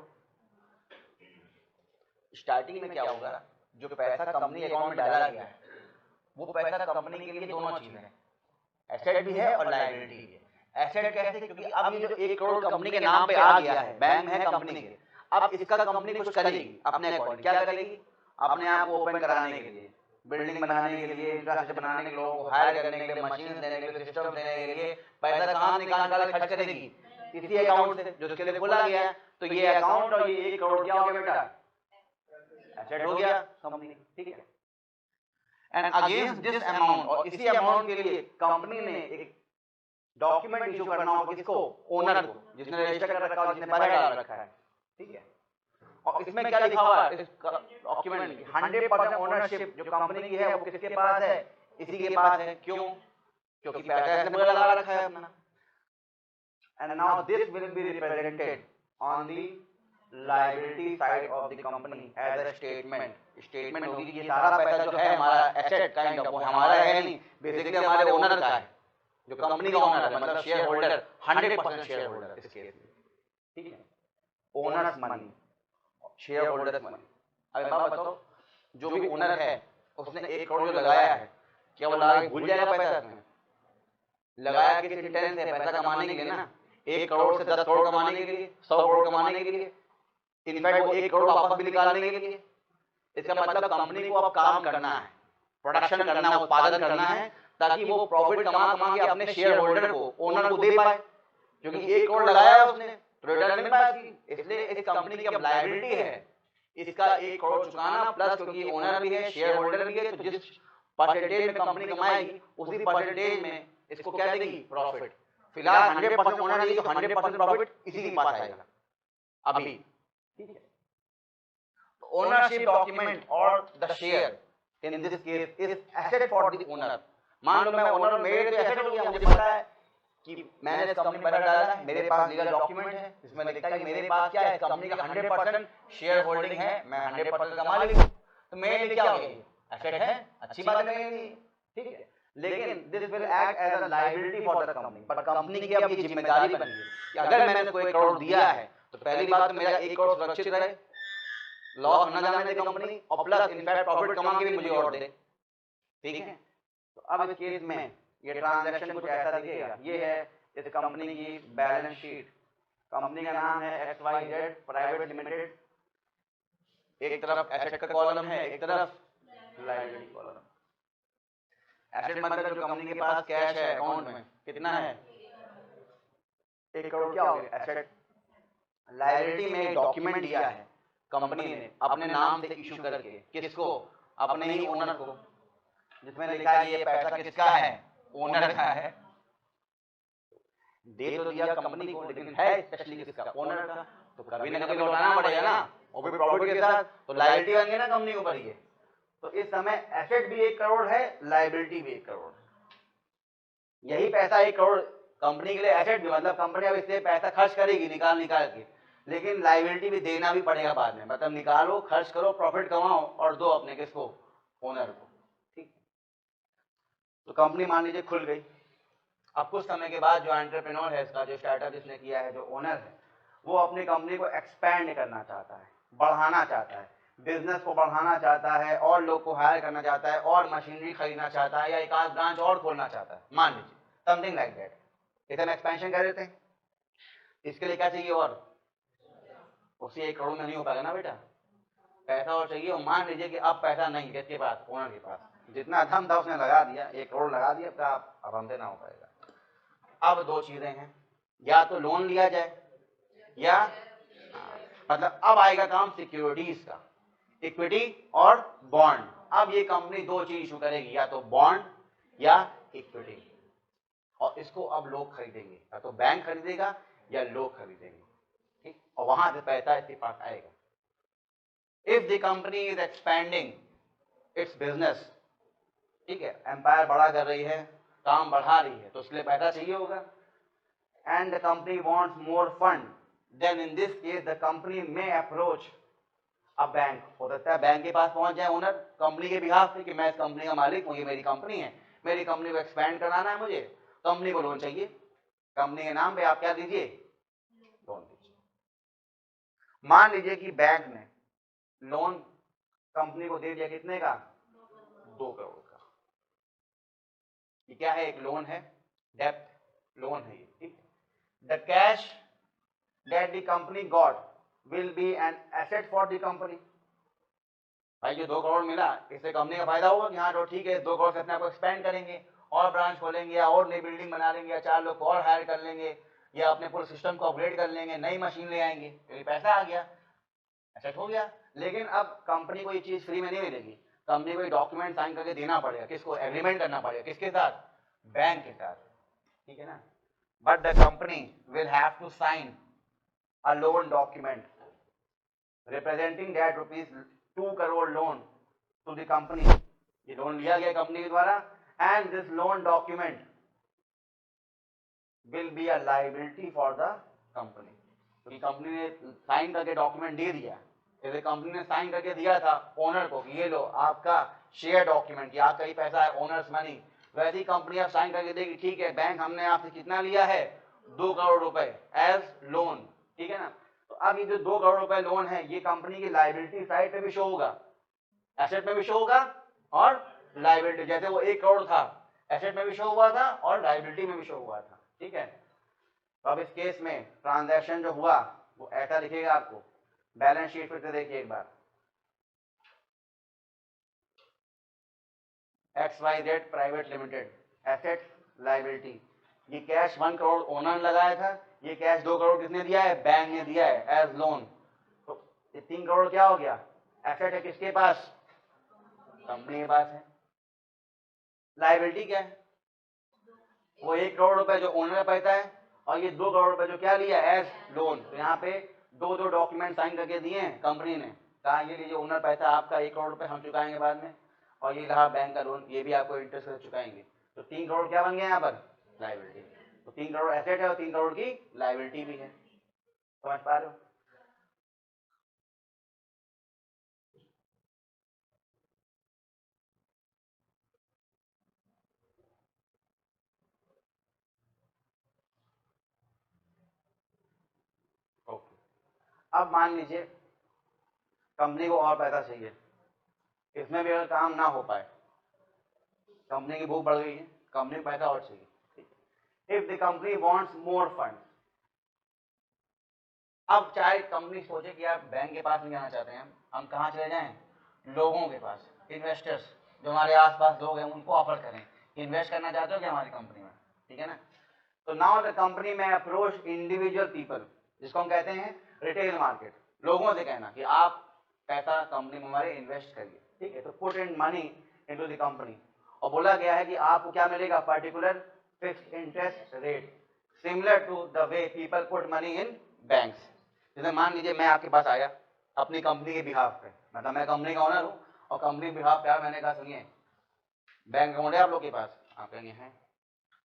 Starting में क्या होगा? जो पैसा कंपनी अकाउंट में डाला गया है वो पैसा कंपनी के लिए दोनों चीजें हैं, एसेट भी है और लायबिलिटी भी है। एसेट कैसे? क्योंकि अब ये जो 1 करोड़ कंपनी के नाम पे आ गया है, बैंक में है कंपनी के, अब इसका कंपनी कुछ करेगी अपने अकॉर्डिंग। क्या करेगी? अपने आप को ओपन कराने के लिए, बिल्डिंग बनाने के लिए, इंफ्रास्ट्रक्चर बनाने के लिए, लोगों को हायर करने के लिए, मशीन देने के लिए, सिस्टम देने के लिए पैसा कहाँ निकाल खर्च करेगी? इसी अकाउंट से जो उसके लिए खोला गया है। तो ये अकाउंट और ये 1 करोड़ क्या हो गया बेटा? एसेट हो गया कंपनी, ठीक है। एंड अगेंस्ट दिस अमाउंट, और इसी अमाउंट के लिए कंपनी ने एक डॉक्यूमेंट इशू करना होगा। किसको? ओनर को, जिसने रजिस्टर कर रखा है, जिसने पैसा डाल रखा है, ठीक है। और इसमें क्या लिखा हुआ है इस डॉक्यूमेंट में? 100% ओनरशिप जो कंपनी की है वो किसके पास है? इसी के पास है। क्यों? क्योंकि पैसा इसने पूरा लगा रखा है अपना। And now this will be represented on the liability side of the company as a statement. Statement होगी कि ये सारा पैसा जो है हमारा एसेट काइंड ऑफ, वो हमारा है नहीं, बेसिकली हमारे ओनर का है, जो कंपनी का ओनर है, मतलब शेयर होल्डर, 100% शेयर होल्डर इस केस में, ठीक है। Owners money, share holders money. अब बात बताओ, जो भी ओनर है उसने 1 करोड़ जो लगाया है, क्या वो लगा के भूल जाएगा पैसा? इसमें लगाया किस इंटेंशन से? पैसा कमाने के लिए ना, 1 करोड़ से 10 करोड़ कमाने के लिए, 100 करोड़ कमाने के लिए, इनफैक्ट वो 1 करोड़ वापस भी निकालने के लिए। इसका मतलब कंपनी को अब काम करना है, प्रोडक्शन करना है, उत्पादन करना है, ताकि वो प्रॉफिट कमा के अपने शेयर होल्डर को, ओनर को दे पाए। क्योंकि 1 करोड़ लगाया है उसने, तो रिटर्न मिल पाएगी। इसलिए इस कंपनी की अब लायबिलिटी है इसका 1 करोड़ चुकाना, प्लस क्योंकि ओनर भी है, शेयर होल्डर भी है, तो जिस परसेंटेज में कंपनी कमाएगी उसी परसेंटेज में इसको क्या देगी? प्रॉफिट। फिलहाल 100% ओनर देगी, तो 100% प्रॉफिट इसी के पास आएगा अभी, ठीक है। ओनरशिप डॉक्यूमेंट और the share in this case is asset for the owner. मान लो मैं ओनर, मेरे तो एसेट हो गया, मुझे पता है कि मैंने इस कंपनी पर डाला है, मेरे पास लीगल डॉक्यूमेंट है जिसमें लिखता है कि मेरे पास क्या है, इस कंपनी का 100% शेयर होल्डिंग है, मैं 100% का मालिक हूँ, तो मेरे लिए क्या हो गया, एसेट है, अच्छी बात है मेरे लिए, ठीक है। लेकिन this will act as a liability for the company, but company की अब ये जिम्मेदारी बन गई कि अगर मैंने कोई 1 करोड़ दिया है तो पहली बात तो मेरा 1 करोड़ सुरक्षित रहे, लॉस न जाने दे कंपनी, और प्लस इनफैक्ट प्रॉफिट कमा के भी मुझे और दे, ठीक है। तो अब इस केस में ये ट्रांजैक्शन कुछ ऐसा दिखेगा, ये है इस कंपनी की बैलेंस शीट, कंपनी का नाम है XYZ प्राइवेट लिमिटेड, एक तरफ एसेट का कॉलम है, एक तरफ लायबिलिटी कॉलम। एसेट मतलब जो कंपनी के पास कैश है अकाउंट में कितना है, 1 करोड़ क्या हो गया एसेट। लायबिलिटी में एक डॉक्यूमेंट दिया है कंपनी ने अपने नाम से इशू करके, किसको, अपने ही ओनर को, जिसमें लिखा है ये पैसा किसका है, ओनर का है। दे तो दिया कंपनी को, लेकिन है स्पेशली किसका, ओनर का, तो कभी ना कभी लौटाना पड़ेगा ना, और भी प्रॉफिट के साथ, तो लायबिलिटी बन गई ना कंपनी के ऊपर ये। तो इस समय एसेट भी 1 करोड़ है, लायबिलिटी भी 1 करोड़ है। यही पैसा 1 करोड़ कंपनी के लिए एसेट भी, मतलब कंपनी अब इससे पैसा खर्च करेगी निकाल के, लेकिन लायबिलिटी भी देना भी पड़ेगा बाद में, मतलब निकालो, खर्च करो, प्रॉफिट कमाओ और दो अपने किसको, ओनर को, ठीक। तो कंपनी मान लीजिए खुल गई। अब कुछ समय के बाद जो एंटरप्रेन्योर है, इसका जो स्टार्टअप जिसने किया है, जो ओनर है, वो अपनी कंपनी को एक्सपैंड करना चाहता है, बढ़ाना चाहता है, बिजनेस को बढ़ाना चाहता है, और लोग को हायर करना चाहता है, और मशीनरी खरीदना चाहता है, या एक आध ब्रांच और खोलना चाहता है, मान लीजिए समथिंग लाइक दैट, इसे हम एक्सपेंशन कह देते हैं। इसके लिए क्या चाहिए, और उसी 1 करोड़ में नहीं हो पाएगा ना बेटा, पैसा और चाहिए। और मान लीजिए कि अब पैसा नहीं, किसके पास, ओनर के पास, जितना धम था उसने लगा दिया, 1 करोड़ लगा दिया, अब हमसे ना हो पाएगा। अब दो चीजें हैं, या तो लोन लिया जाए, या मतलब अब आएगा काम सिक्योरिटीज का, इक्विटी और बॉन्ड। अब ये कंपनी दो चीज इशू करेगी, या तो बॉन्ड या इक्विटी, और इसको अब लोग खरीदेंगे, या तो बैंक खरीदेगा या लोग खरीदेंगे, ठीक, और वहां से पैसा इसके पास आएगा। If the company is expanding it's business, ठीक है, एम्पायर बड़ा कर रही है, काम बढ़ा रही है, तो उसके लिए पैसा चाहिए होगा, and the company wants more fund, then in this case the company may approach a bank. हो सकता है बैंक के पास पहुंच जाए ओनर कंपनी के बिहाफ पे कि मैं इस कंपनी का मालिक हूँ, ये मेरी कंपनी है, मेरी कंपनी को एक्सपैंड कराना है मुझे, कंपनी को लोन चाहिए, कंपनी के नाम पे आप क्या दीजिए, लोन दीजिए। मान लीजिए कि बैंक ने लोन कंपनी को दे दिया, कितने का, 2 करोड़ का। ये क्या है, एक लोन है, डेप्थ लोन है ये, ठीक। The cash that the company got will be an asset for the company. भाई जो 2 करोड़ मिला, इससे कंपनी का फायदा होगा कि हाँ तो ठीक है, 2 करोड़ से अपने आप को एक्सपेंड करेंगे, और ब्रांच खोलेंगे, या और नई बिल्डिंग बना लेंगे, या 4 लोग और हायर कर लेंगे, या अपने पूरे सिस्टम को अपग्रेड कर लेंगे, नई मशीन ले आएंगे, तो ये पैसा आ गया, एसेट हो गया। लेकिन अब कंपनी को ये चीज फ्री में नहीं मिलेगी, कंपनी को डॉक्यूमेंट साइन करके देना पड़ेगा, किसको, एग्रीमेंट करना पड़ेगा, किसके साथ, बैंक के साथ, ठीक है ना। But the company will have to sign a loan document representing that ₹2 crore loan to the company. ये लोन लिया गया कंपनी के द्वारा, and this loan document will be a liability for the company. क्योंकि कंपनी ने साइन करके document दे दिया, जैसे कंपनी ने साइन करके दिया था ओनर को कि ये लो आपका शेयर डॉक्यूमेंट, कि आपका ही पैसा है, ओनर्स मनी, वैसे ही कंपनी आप साइन करके देगी, ठीक है बैंक हमने आपसे कितना लिया है, 2 करोड़ रुपए एज लोन, ठीक है ना। तो अब ये जो 2 करोड़ रुपए लोन है, ये कंपनी की लायबिलिटी साइड पे भी शो होगा, एसेट में भी शो होगा और लायबिलिटी, जैसे वो 1 करोड़ था, एसेट में भी शो हुआ था और लायबिलिटी में भी शो हुआ था, ठीक है। तो अब इस केस में ट्रांजैक्शन जो हुआ वो ऐसा लिखेगा आपको, बैलेंस शीट फिर से देखिए एक बार, XYZ private limited, asset liability, ये कैश 1 करोड़ ओनर लगाया था, ये कैश 2 करोड़ किसने दिया है, बैंक ने दिया है एज लोन, तो ये 3 करोड़ क्या हो गया, एसेट है किसके पास, कंपनी के पास है। लायबिलिटी क्या है, वो 1 करोड़ रुपए जो ओनर का पैसा है, और ये 2 करोड़ रुपए जो क्या लिया एज लोन। तो यहाँ पे दो डॉक्यूमेंट साइन करके दिए हैं कंपनी ने, कहा ये लीजिए ओनर पैसा आपका 1 करोड़ रुपए हम चुकाएंगे बाद में, और ये रहा बैंक का लोन, ये भी आपको इंटरेस्ट से चुकाएंगे, तो 3 करोड़ क्या बन गया यहाँ पर, लायबिलिटी। तो 3 करोड़ एसेट है और 3 करोड़ की लायबिलिटी भी है। समझ पा रहे हो? ओके, अब मान लीजिए कंपनी को और पैसा चाहिए, इसमें भी अगर काम ना हो पाए, कंपनी की भूख बढ़ गई है, कंपनी को पैसा और चाहिए। If the company wants more fund, अब चाहे कंपनी सोचे कि आप बैंक के पास नहीं जाना चाहते हैं, हम कहाँ चले जाएं? लोगों के पास, इन्वेस्टर्स जो हमारे आसपास लोग हैं उनको ऑफर करें, इन्वेस्ट करना चाहते हो क्या हमारी कंपनी में, ठीक है ना? तो now the company may approach individual people, जिसको हम कहते हैं रिटेल मार्केट, लोगों से कहना कि आप पैसा कंपनी में हमारे इन्वेस्ट करिए, ठीक है? तो put in money into the company, और बोला गया है कि आपको क्या मिलेगा? Particular fixed interest rate similar to the way people put money in banks. जैसे मान लीजिए मैं आपके पास आया अपनी कंपनी के बिहाफ पे, मतलब मैं कंपनी का ओनर हूँ और कंपनी के बिहाफ पे आया, मैंने कहा सुनिए बैंक अकाउंट है आप लोग के पास? आप कहेंगे हैं।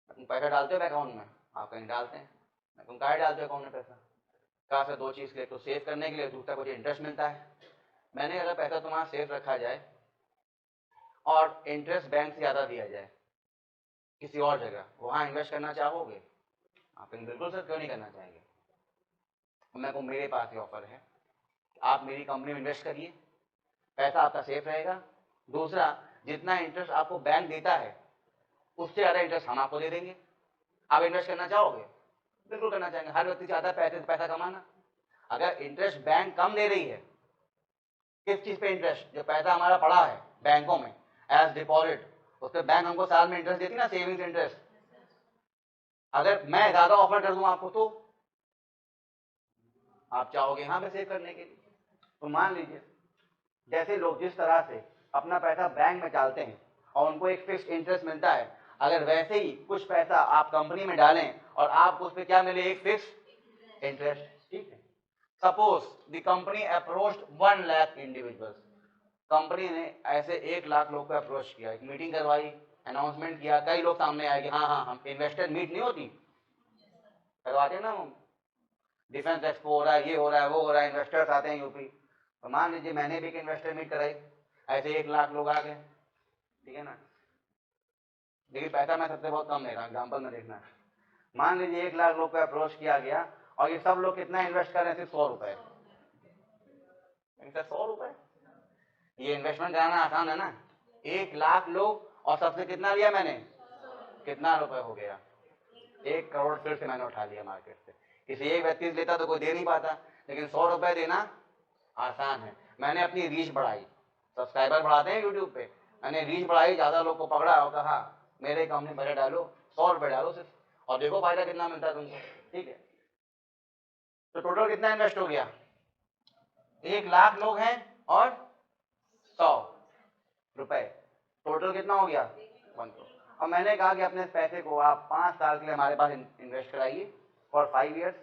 तुम पैसा डालते हो अकाउंट में? आप कहेंगे डालते हैं। तुम कहाँ डालते हो अकाउंट में पैसा? कहाँ से? दो चीज़ के लिए, तो सेव करने के लिए, दूसरा कुछ इंटरेस्ट मिलता है। मैंने अगर पैसा तुम्हारा सेव रखा जाए और इंटरेस्ट बैंक से ज़्यादा दिया जाए किसी और जगह, वहाँ इन्वेस्ट करना चाहोगे? आप कहेंगे बिल्कुल सर, क्यों नहीं करना चाहेंगे। मैं को मेरे पास ये ऑफर है, आप मेरी कंपनी में इन्वेस्ट करिए, पैसा आपका सेफ रहेगा, दूसरा जितना इंटरेस्ट आपको बैंक देता है उससे ज़्यादा इंटरेस्ट हम आपको दे देंगे। आप इन्वेस्ट करना चाहोगे? बिल्कुल करना चाहेंगे। हर व्यक्ति चाहता है पैसे से पैसा कमाना। अगर इंटरेस्ट बैंक कम दे रही है, किस चीज़ पे इंटरेस्ट? जो पैसा हमारा पड़ा है बैंकों में एज डिपॉजिट, उस पर बैंक हमको साल में इंटरेस्ट देती है ना, सेविंग्स इंटरेस्ट। अगर मैं ज़्यादा ऑफर कर दूँ आपको तो आप चाहोगे हाँ मैं सेव करने के लिए। तो मान लीजिए जैसे लोग जिस तरह से अपना पैसा बैंक में डालते हैं और उनको एक फिक्स इंटरेस्ट मिलता है, अगर वैसे ही कुछ पैसा आप कंपनी में डालें और आपको उस पर क्या मिले? एक फिक्स इंटरेस्ट, ठीक है? Suppose the company approached 1 lakh individuals, company ने ऐसे 1 लाख लोग को अप्रोच किया, एक मीटिंग करवाई, अनाउंसमेंट किया, कई लोग सामने आए कि हाँ हाँ हम इन्वेस्टर मीट नहीं होती करवाते ना, हम डिफेंस एक्सपो हो रहा है, ये हो रहा है, वो हो रहा है, इन्वेस्टर्स आते हैं यूपी। तो मान लीजिए मैंने भी एक इन्वेस्टर मीट कराई, ऐसे 1 लाख लोग आ गए, ठीक है ना? लेकिन पैसा मैं सबसे बहुत कम ले रहा हूँ, एग्जाम्पल में देखना है। मान लीजिए 1 लाख लोग को अप्रोच किया गया और ये सब लोग कितना इन्वेस्ट कर रहे हैं? सिर्फ 100 रुपए। 100 रुपए, ये इन्वेस्टमेंट कराना आसान है ना? 1 लाख लोग और सबसे कितना लिया मैंने? कितना रुपए हो गया? 1 करोड़ फिर से मैंने उठा लिया मार्केट से। किसी एक व्यक्ति से लेता तो कोई दे नहीं पाता, लेकिन 100 रुपए देना आसान है। मैंने अपनी रीच बढ़ाई, सब्सक्राइबर बढ़ाते हैं यूट्यूब पे, मैंने रीच बढ़ाई, ज्यादा लोग को पकड़ा और कहा मेरे कंपनी पैसे डालो, 100 रुपए डालो सिर्फ, और देखो फायदा कितना मिलता है तुमको, ठीक है? तो टोटल कितना इन्वेस्ट हो गया? 1 लाख लोग हैं और 100 रुपए, टोटल कितना हो गया? 1 करोड़। और मैंने कहा कि अपने पैसे को आप 5 साल के लिए हमारे पास इन्वेस्ट कराइए फॉर 5 ईयर्स,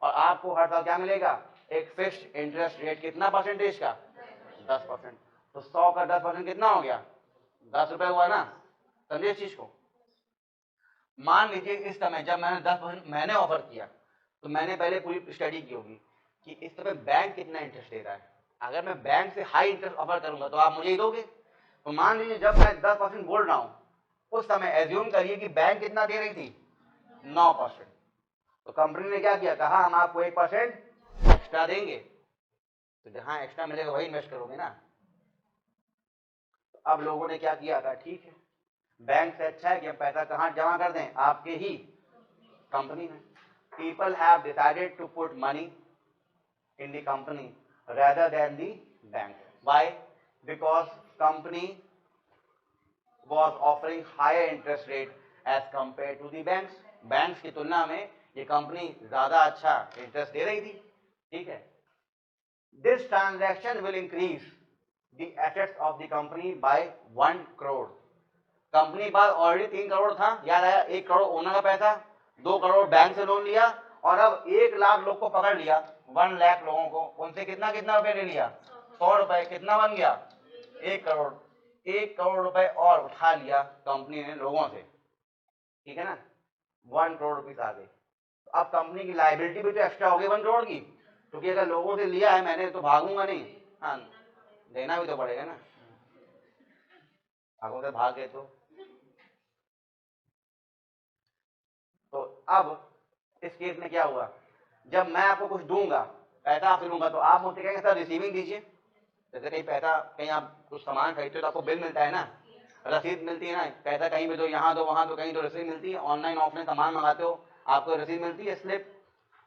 और आपको हर साल क्या मिलेगा? एक फिक्स्ड इंटरेस्ट रेट, कितना परसेंटेज का? 10%। तो 100 का 10% कितना हो गया? 10 रुपए हुआ ना? समझिए इस चीज को। मान लीजिए इस समय जब मैंने 10% मैंने ऑफर किया, तो मैंने पहले पूरी स्टडी की होगी कि इस समय बैंक कितना इंटरेस्ट दे रहा है। अगर मैं बैंक से हाई इंटरेस्ट ऑफर करूंगा तो आप मुझे ही दोगे। तो मान लीजिए जब मैं 10% बोल रहा हूं, उस समय एज्यूम करिए कि बैंक कितना दे रही थी? 9%। तो कंपनी ने क्या किया? कहा हम आपको 1% एक्स्ट्रा देंगे, तो जहां एक्स्ट्रा मिलेगा वही इन्वेस्ट करोगे ना। तो अब लोगों ने क्या किया? कहा ठीक है, बैंक से अच्छा है कि हम पैसा कहां जमा कर दें? आपके ही कंपनी में। People have decided to put money in the company rather than the bank. Why? Because company was offering higher interest rate as compared to the banks. Banks की तुलना में ये कंपनी ज्यादा अच्छा इंटरेस्ट दे रही थी, ठीक है? This transaction will increase the assets of the company by 1 crore. Company pass already 3 crore था, याद आया? 1 करोड़ ओनर का पैसा, 2 करोड़ बैंक से लोन लिया, और अब 1 लाख लोग को पकड़ लिया, 1 लाख लोगों को, उनसे कितना कितना रुपए ले लिया? 100 रुपए। कितना बन गया? 1 करोड़। 1 करोड़ रुपए और उठा लिया कंपनी ने लोगों से, ठीक है ना? 1 करोड़ रुपीस आ गई। तो अब कंपनी की लाइबिलिटी भी तो एक्स्ट्रा हो गई 1 करोड़ की, क्योंकि अगर लोगों से लिया है मैंने तो भागूंगा नहीं, हाँ देना भी तो पड़ेगा ना, भागों से भाग गए तो अब इस केस में क्या हुआ, जब मैं आपको कुछ दूंगा, पैसा आपसे लूंगा, तो आप मुझसे कहेंगे सर रिसीविंग दीजिए। जैसे कहीं पैसा, कहीं आप कुछ सामान खरीदते हो तो आपको बिल मिलता है ना, रसीद मिलती है ना, पैसा कहीं भी दो, यहाँ दो वहां दो, कहीं तो रसीद मिलती है। ऑनलाइन ऑफलाइन सामान मंगाते हो आपको रसीद मिलती है, स्लिप।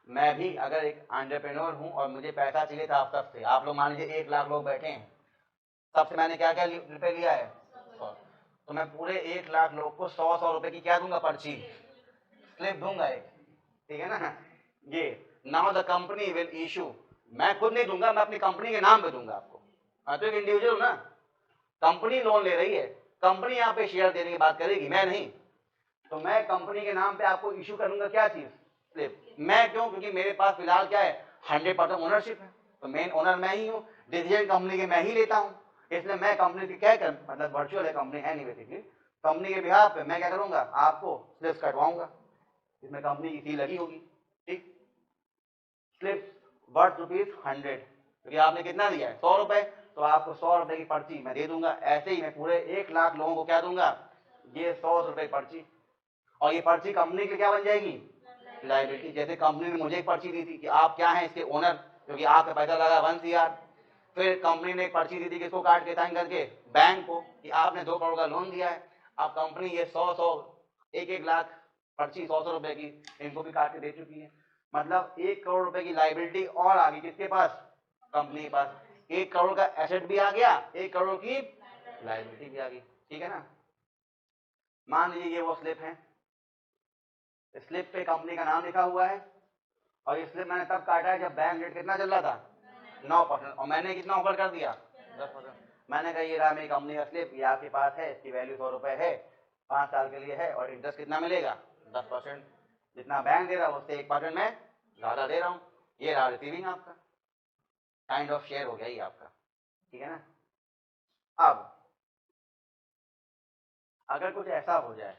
मैं भी अगर एक एंटरप्रेन्योर हूँ और मुझे पैसा चाहिए था आप सबसे, आप लोग मान लीजिए 1 लाख लोग बैठे हैं, सबसे मैंने क्या क्या रुपए लिया है 100, तो मैं पूरे 1 लाख लोग को 100 रुपए की क्या दूंगा, पर्ची, स्लिप दूंगा एक, ठीक है ना। ये now the company will issue, मैं खुद नहीं दूंगा, मैं अपनी कंपनी के नाम पे दूंगा आपको। मैं तो एक इंडिविजुअल हूं ना, कंपनी लोन ले रही है, कंपनी यहाँ पे शेयर देने की बात करेगी, मैं नहीं। तो मैं कंपनी के नाम पे आपको इशू करूंगा क्या चीज, स्लिप। मैं क्यों, क्योंकि मेरे पास फिलहाल क्या है, 100% ओनरशिप है, तो मेन ओनर मैं ही हूँ, डिसीजन कंपनी के मैं ही लेता हूँ। इसलिए मैं कंपनी की क्या कर, मतलब वर्चुअल है कंपनी है नहीं बेसिकली, कंपनी के बिहाफ पे मैं क्या करूंगा, आपको स्लिप कटवाऊंगा, इसमें कंपनी की फी लगी होगी, ठीक। स्लिप वर्थ ₹100, क्योंकि आपने कितना दिया है 100 रुपए, तो आपको 100 रुपए की पर्ची मैं दे दूंगा। ऐसे ही मैं पूरे 1 लाख लोगों को क्या दूंगा, ये 100 रुपए की पर्ची, और ये पर्ची कंपनी की क्या बन जाएगी, लायबिलिटी। जैसे कंपनी ने मुझे एक पर्ची दी थी कि आप क्या हैं इसके ओनर, क्योंकि आपका पैसा लगा 1 CR। फिर कंपनी ने एक पर्ची दी थी किसको, काट के साइन करके बैंक को, कि आपने 2 करोड़ का लोन दिया है। अब कंपनी ये 100 1 लाख पर्ची 100 रुपए की इनको भी काट के दे चुकी है। मतलब 1 करोड़ रुपए की लाइबिलिटी और आ गई किसके पास, कंपनी के पास। 1 करोड़ का एसेट भी आ गया, 1 करोड़ की लाइबिलिटी भी आ गई, ठीक है ना। मान लीजिए ये वो स्लिप है, स्लिप पे कंपनी का नाम लिखा हुआ है, और ये स्लिप मैंने तब काटा है जब बैंक रेट कितना चल रहा था, 9%, और मैंने कितना ऑफर कर दिया, 10%। मैंने कहा ये रहा मेरी कंपनी का स्लिप, ये आपके पास है, इसकी वैल्यू 100 रुपए है, 5 साल के लिए है, और इंटरेस्ट कितना मिलेगा, 10%। जितना बैंक दे रहा है उससे 1% मैं ज्यादा दे रहा हूँ। ये रहा रिसीविंग आपका, काइंड ऑफ शेयर हो गया ये आपका, ठीक है ना। अब अगर कुछ ऐसा हो जाए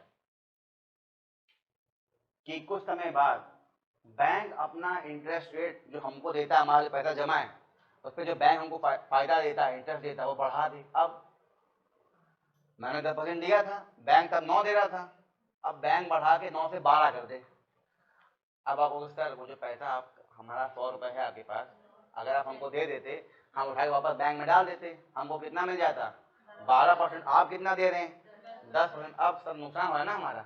कि कुछ समय बाद बैंक अपना इंटरेस्ट रेट जो हमको देता है, हमारे पैसा जमा है उस पर जो बैंक हमको फायदा देता है, इंटरेस्ट देता है, वो बढ़ा दे। अब मैंने 10% दिया था, बैंक तब 9 दे रहा था, अब बैंक बढ़ा के 9 से 12 कर दे। अब आप सर वो जो पैसा आप हमारा 100 रुपए है आपके पास, अगर आप हमको दे देते, हम उठा के वापस बैंक में डाल देते, हमको कितना मिल जाता, 12%। आप कितना दे रहे हैं, 10%। अब सब नुकसान हो रहा है ना हमारा।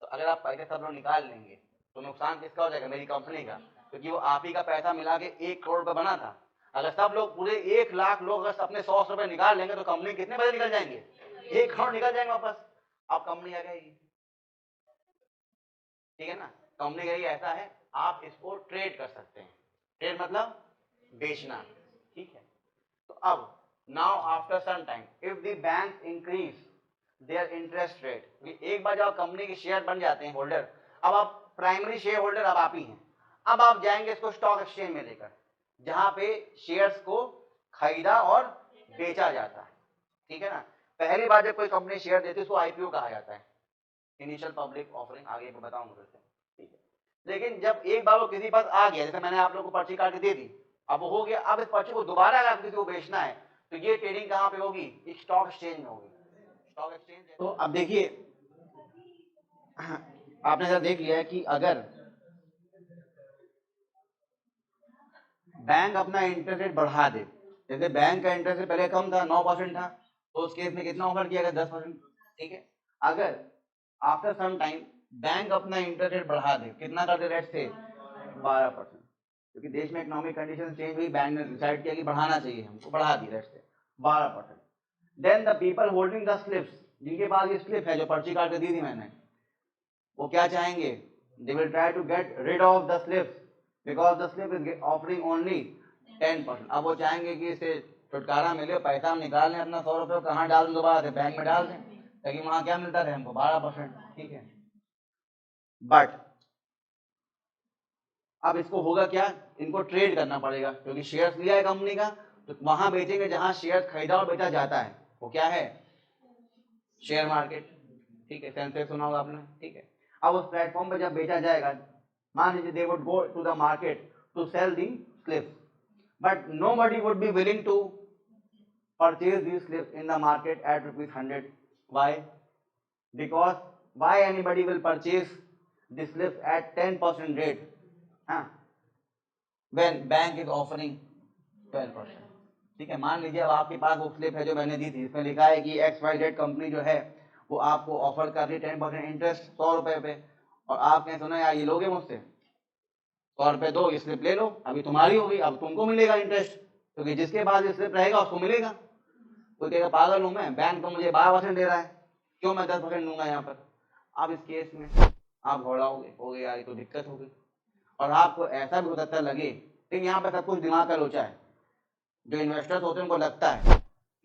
तो अगर आप पैसे सब लोग निकाल लेंगे तो नुकसान किसका हो जाएगा, मेरी कंपनी का, क्योंकि वो आप ही का पैसा मिला के 1 करोड़ रुपए बना था। अगर सब लोग पूरे 1 लाख लोग अगर अपने 100 रुपए निकाल लेंगे तो कंपनी कितने पैसे निकल जाएंगे, 1 करोड़ निकल जाएंगे वापस। अब कंपनी आ जाएगी, ठीक है ना। कंपनी का ये ऐसा है, आप इसको ट्रेड कर सकते हैं, ट्रेड मतलब बेचना, ठीक है। तो अब now after some time if the bank increase their interest rate, एक बार जब कंपनी के शेयर बन जाते हैं होल्डर, अब आप प्राइमरी शेयर होल्डर अब आप ही हैं। अब आप जाएंगे इसको स्टॉक एक्सचेंज में लेकर, जहां पे शेयर्स को खरीदा और बेचा जाता है, ठीक है ना। पहली बार जब कोई कंपनी शेयर देती है उसको आईपीओ कहा जाता है, इनिशियल पब्लिक ऑफरिंग, आगे बताऊंगा फिर से, ठीक है। लेकिन जब एक बार वो किसी पास आ गया, जैसे मैंने आप लोगों को पर्ची काट के दे दी, अब वो हो गया, अब इस पर्ची को दोबारा अगर किसी को बेचना है तो ये ट्रेडिंग कहाँ पे होगी, स्टॉक एक्सचेंज में होगी, स्टॉक एक्सचेंज। तो अब देखिए आपने जब देख लिया है कि अगर बैंक अपना इंटरेस्ट रेट बढ़ा दे, जैसे बैंक का इंटरेस्ट रेट पहले कम था 9% था, तो उस केस में कितना ऑफर किया गया, 10%, ठीक है। अगर आफ्टर सम टाइम बैंक अपना इंटरेस्ट रेट बढ़ा दे, कितना कर दे रेट से, 12%, क्योंकि देश में इकोनॉमिक कंडीशन चेंज हुई, बैंक ने डिसाइड किया कि बढ़ाना चाहिए, हमको बढ़ा दी रेट से 12%। Then the people holding the slips, जिनके पास ये स्लिप है जो पर्ची काट के दी थी मैंने, वो क्या चाहेंगे, they will try to get rid of the slips because the slip is offering only 10%। अब वो चाहेंगे कि इसे छुटकारा मिले, पैसा हम निकाल लें अपना 100 रुपये, कहाँ डाल दें, दोबारा से बैंक में डाल दें, ताकि वहां क्या मिलता रहे हमको, 12%, ठीक है। बट अब इसको होगा क्या, इनको ट्रेड करना पड़ेगा, क्योंकि शेयर्स लिया है कंपनी का, तो वहां बेचेंगे जहां शेयर खरीदा और बेचा जाता है, वो क्या है, शेयर मार्केट, ठीक है। सेंसेक्स सुना होगा आपने, ठीक है। अब उस प्लेटफॉर्म पे जब बेचा जाएगा, मान लीजिए they would go to the market to sell the slips, but nobody would be willing to purchase these slips in the market at rupees 100. Why? Because why anybody will purchase the slips at 10% rate, huh? when bank is offering 12%. ठीक है, मान लीजिए अब आपके पास वो slip है जो मैंने दी थी, इसमें लिखा है कि XYZ कंपनी जो है वो आपको ऑफर कर रही है 10% इंटरेस्ट 100 रुपए पे, और आपने सुना यार ये लोगे मुझसे 100 रुपए दो, ये स्लिप ले लो, अभी तुम्हारी होगी, अब तुमको मिलेगा इंटरेस्ट, क्योंकि जिसके पास ये स्लिप रहेगा उसको मिलेगा। कोई कहेगा पागल हूं मैं, बैंक तो मुझे 12% दे रहा है, क्यों मैं 10% दूंगा यहाँ पर। अब इस केस में आप घोड़ाओगे, हो गए यार ये तो दिक्कत हो गई, और आपको ऐसा भी हो सकता लगे, लेकिन यहाँ पर सब कुछ दिमाग का लोचा है। जो इन्वेस्टर्स होते हैं उनको लगता है,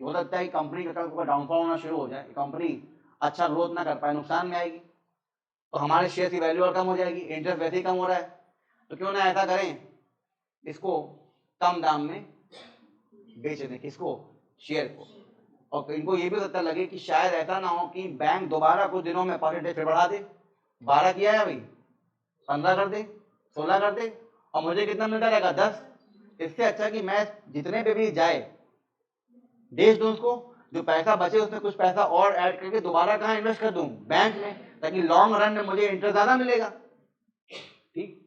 हो सकता है कि कंपनी का कल डाउनफॉल होना शुरू हो जाए, कंपनी अच्छा ग्रोथ ना कर पाए, नुकसान में आएगी, तो हमारे शेयर की वैल्यू और कम हो जाएगी, इंटरेस्ट वैसे ही कम हो रहा है, तो क्यों ना ऐसा करें, इसको कम दाम में बेच दें, किसको, शेयर को। और इनको ये भी पता लगे कि शायद ऐसा ना हो कि बैंक दोबारा कुछ दिनों में परसेंटेज फिर बढ़ा दे, 12 किया है भाई 15 कर दे, 16 कर दे, और मुझे कितना मिलता रहेगा 10। इससे अच्छा कि मैं जितने पे भी जाए बेच दूं उसको, जो पैसा बचे उसमें कुछ पैसा और ऐड करके दोबारा कहाँ इन्वेस्ट कर दूं, बैंक में, ताकि लॉन्ग रन में मुझे इंटरेस्ट ज्यादा मिलेगा। ठीक,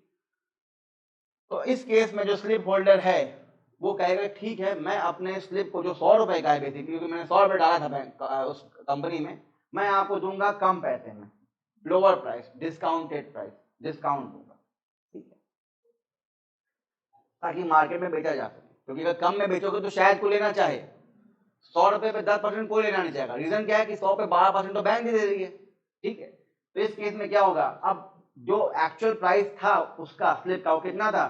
तो इस केस में जो स्लिप होल्डर है वो कहेगा ठीक है, मैं अपने स्लिप को जो 100 रुपए का है बेसिकली, क्योंकि मैंने 100 रुपए डाला था बैंक उस कंपनी में, मैं आपको दूंगा कम पैसे में, lower price, discounted price, discount दूंगा, ठीक है, ताकि मार्केट में बेचा जा सके। क्योंकि अगर कम में बेचोगे तो शायद कोई लेना चाहे, 100 रुपए पे 10% कोई लेना नहीं चाहेगा। रीजन क्या है कि 100 पे 12% तो बैंक ही दे रही है, ठीक है। तो इस केस में क्या होगा, अब जो एक्चुअल प्राइस था उसका स्लिप का वो कितना था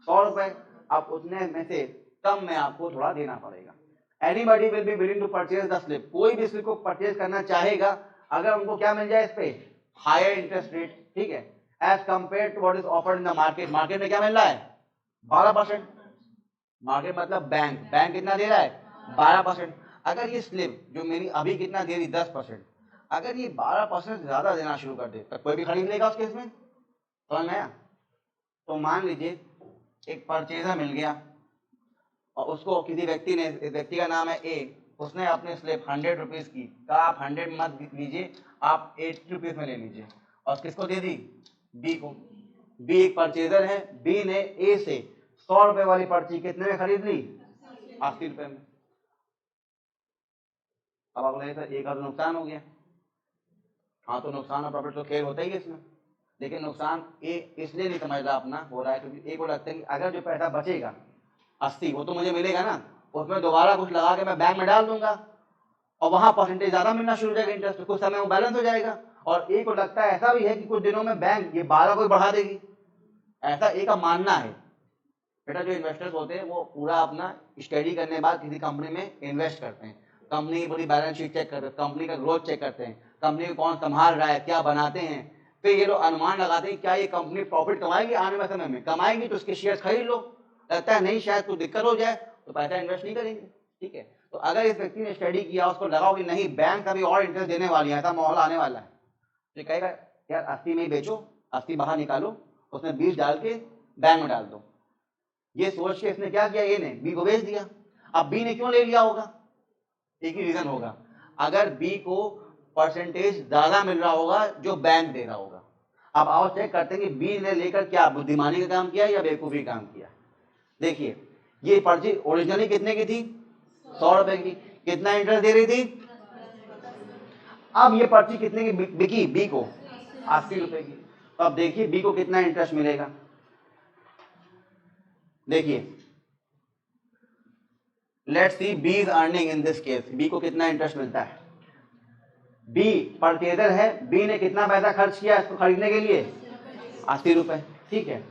100 रुपए, अब उतने में से कम में आपको थोड़ा देना पड़ेगा। Anybody will be willing to purchase the slip, कोई भी स्लिप को परचेज करना चाहेगा अगर उनको क्या मिल जाए इस पे, हायर इंटरेस्ट रेट, ठीक है, as compare to what is offered in the market. Market में क्या मिल रहा है 12%, मार्केट मतलब बैंक, बैंक कितना दे रहा है 12%। अगर ये स्लिप जो मेरी अभी कितना दे रही 10%, अगर ये 12% ज्यादा देना शुरू कर दे तो कोई भी खरीद लेगा उस केस में, समझ में आया। तो मान लीजिए एक परचेजर मिल गया और उसको किसी व्यक्ति ने, व्यक्ति का नाम है ए, उसने अपने स्लिप 100 रुपीज की, कहा आप 100 मत लीजिए, आप 80 रुपीज में ले लीजिए, और किसको दे दी, बी को। बी एक परचेजर है, बी ने ए से 100 रुपए वाली पर्ची कितने में खरीद ली, 80 रुपए में। अब आप बोले सर एक का तो नुकसान हो गया, हाँ तो नुकसान और प्रॉफिट तो खेल होता ही है इसमें, लेकिन नुकसान ए इसलिए नहीं समझ रहा अपना हो रहा है क्योंकि ए को लगता है कि अगर जो पैसा बचेगा 80 वो तो मुझे मिलेगा ना, उसमें दोबारा कुछ लगा के मैं बैंक में डाल दूंगा और वहां परसेंटेज ज्यादा मिलना शुरू हो जाएगा इंटरेस्ट, तो कुछ समय वो बैलेंस हो जाएगा। और ए को लगता है ऐसा भी है कि कुछ दिनों में बैंक ये 12 को बढ़ा देगी, ऐसा ए का मानना है। बेटा जो इन्वेस्टर्स होते हैं वो पूरा अपना स्टडी करने के बाद किसी कंपनी में इन्वेस्ट करते हैं, कंपनी की पूरी बैलेंस शीट चेक करते हैं, कंपनी का ग्रोथ चेक करते हैं, कंपनी को कौन संभाल रहा है, क्या बनाते हैं, फिर ये लोग अनुमान लगाते हैं क्या ये कंपनी प्रॉफिट कमाएगी आने वाले समय में, कमाएगी तो उसके शेयर खरीद लो, लगता है नहीं शायद कुछ दिक्कत हो जाए तो पैसा इन्वेस्ट नहीं करेंगे, ठीक है। तो अगर इस व्यक्ति ने स्टडी किया, उसको लगा कि नहीं बैंक अभी और इंटरेस्ट देने वाली है, ऐसा माहौल आने वाला है, तो कहेगा यार 80 में ही बेचो, 80 बाहर निकालो, उसमें 20 डाल के बैंक में डाल दो। ये सोच के इसने क्या किया, ए ने बी को बेच दिया। अब बी ने क्यों ले लिया होगा, एक ही रीजन होगा, अगर बी को परसेंटेज ज्यादा मिल रहा होगा जो बैंक दे रहा होगा। अब आओ चेक करते हैं कि बी ने लेकर क्या बुद्धिमानी का काम किया या बेवकूफी काम किया। देखिए ये पर्ची ओरिजिनली कितने की थी 100 रुपए की, कितना इंटरेस्ट दे रही थी, अब ये पर्ची कितने की बिकी बी को 80 रुपए की। तो अब देखिए बी को कितना इंटरेस्ट मिलेगा, देखिए let's see B is earning in this case, B को कितना इंटरेस्ट मिलता है, बी परचेजर है, बी ने कितना पैसा खर्च किया इसको खरीदने के लिए 80 रुपए, ठीक है।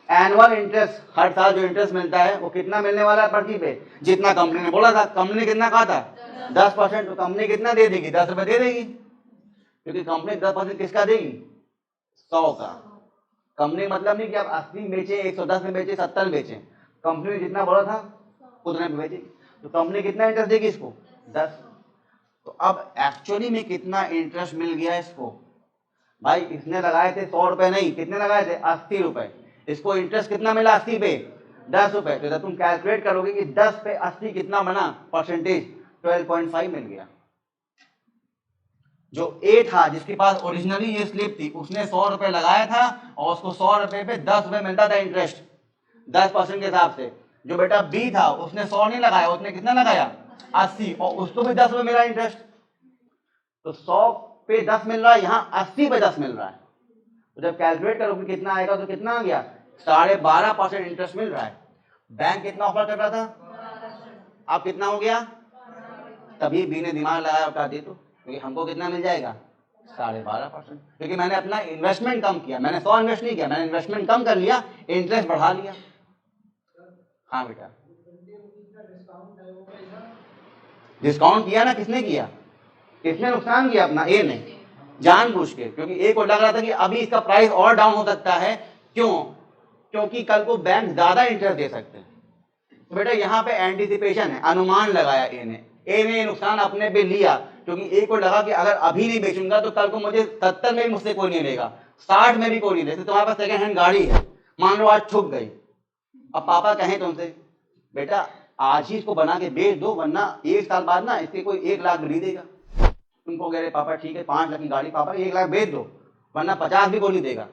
एनुअल इंटरेस्ट हर साल जो इंटरेस्ट मिलता है वो कितना मिलने वाला है पर्ची पे, जितना कंपनी ने बोला था, कंपनी ने कितना कहा था 10%, तो कंपनी कितना दे देगी 10 रुपए दे देगी, क्योंकि कंपनी 10% किसका देगी 100 का। कंपनी मतलब नहीं कि आप 80 बेचे, 110 में बेचे, 70 में बेचे, कंपनी ने जितना बोला था उतने में बेचे, तो कंपनी कितना इंटरेस्ट देगी इसको 10। तो अब एक्चुअली में कितना इंटरेस्ट मिल गया इसको भाई इसने लगाए थे 100 रुपए, नहीं कितने लगाए थे 80 रुपए, इसको इंटरेस्ट कितना मिला 80 पे 10 रुपए। तो जब तुम कैलकुलेट करोगे कि 10 पे 80 कितना बना परसेंटेज, 12.5 मिल गया। जो ए था जिसके पास ओरिजिनली ये स्लिप थी उसने 100 रुपए लगाया था और उसको 100 रुपए पे 10 रुपए मिलता था इंटरेस्ट 10% के हिसाब से। जो बेटा बी था उसने 100 नहीं लगाया, उसने कितना लगाया 80 और उसको भी 10 रुपए मिला इंटरेस्ट। तो 100 पे 10 मिल रहा है, यहाँ 80 पे 10 मिल रहा है। तो जब कैलकुलेट करोगे कितना आएगा तो कितना आ गया 12.5% इंटरेस्ट मिल रहा है। बैंक कितना ऑफर कर रहा था, अब कितना हो गया, तभी बी ने दिमाग लगाया और कहा दे दो, क्योंकि हमको कितना मिल जाएगा 12.5%, क्योंकि मैंने अपना इन्वेस्टमेंट कम किया, मैंने 100 इन्वेस्ट नहीं किया, मैंने इन्वेस्टमेंट कम कर लिया, इंटरेस्ट बढ़ा लिया। हाँ बेटा डिस्काउंट किया ना, किसने किया, किसने नुकसान किया अपना, ए ने जानबूझ के, क्योंकि ए को लग रहा था कि अभी इसका प्राइस और डाउन हो सकता है। क्यों, क्योंकि कल को बैंक ज्यादा इंटरेस्ट दे सकते हैं। तो बेटा यहाँ पे एंटीसिपेशन है, अनुमान लगाया ए ने नुकसान अपने पे लिया, क्योंकि ए को लगा कि अगर अभी नहीं बेचूंगा तो कल को मुझे 70 में भी मुझसे कोई नहीं लेगा, 60 में भी कोई नहीं लेगा। तुम्हारे पास सेकंड हैंड गाड़ी है, मान लो आज ठुक गई, अब पापा कहें तुमसे बेटा आज ही इसको बना के बेच दो, वरना 1 साल बाद ना इसके कोई 1 लाख नहीं देगा। तुमको कह रहे पापा ठीक है 5 लाख की गाड़ी पापा 1 लाख बेच दो, वरना 50 भी कोई नहीं देगा।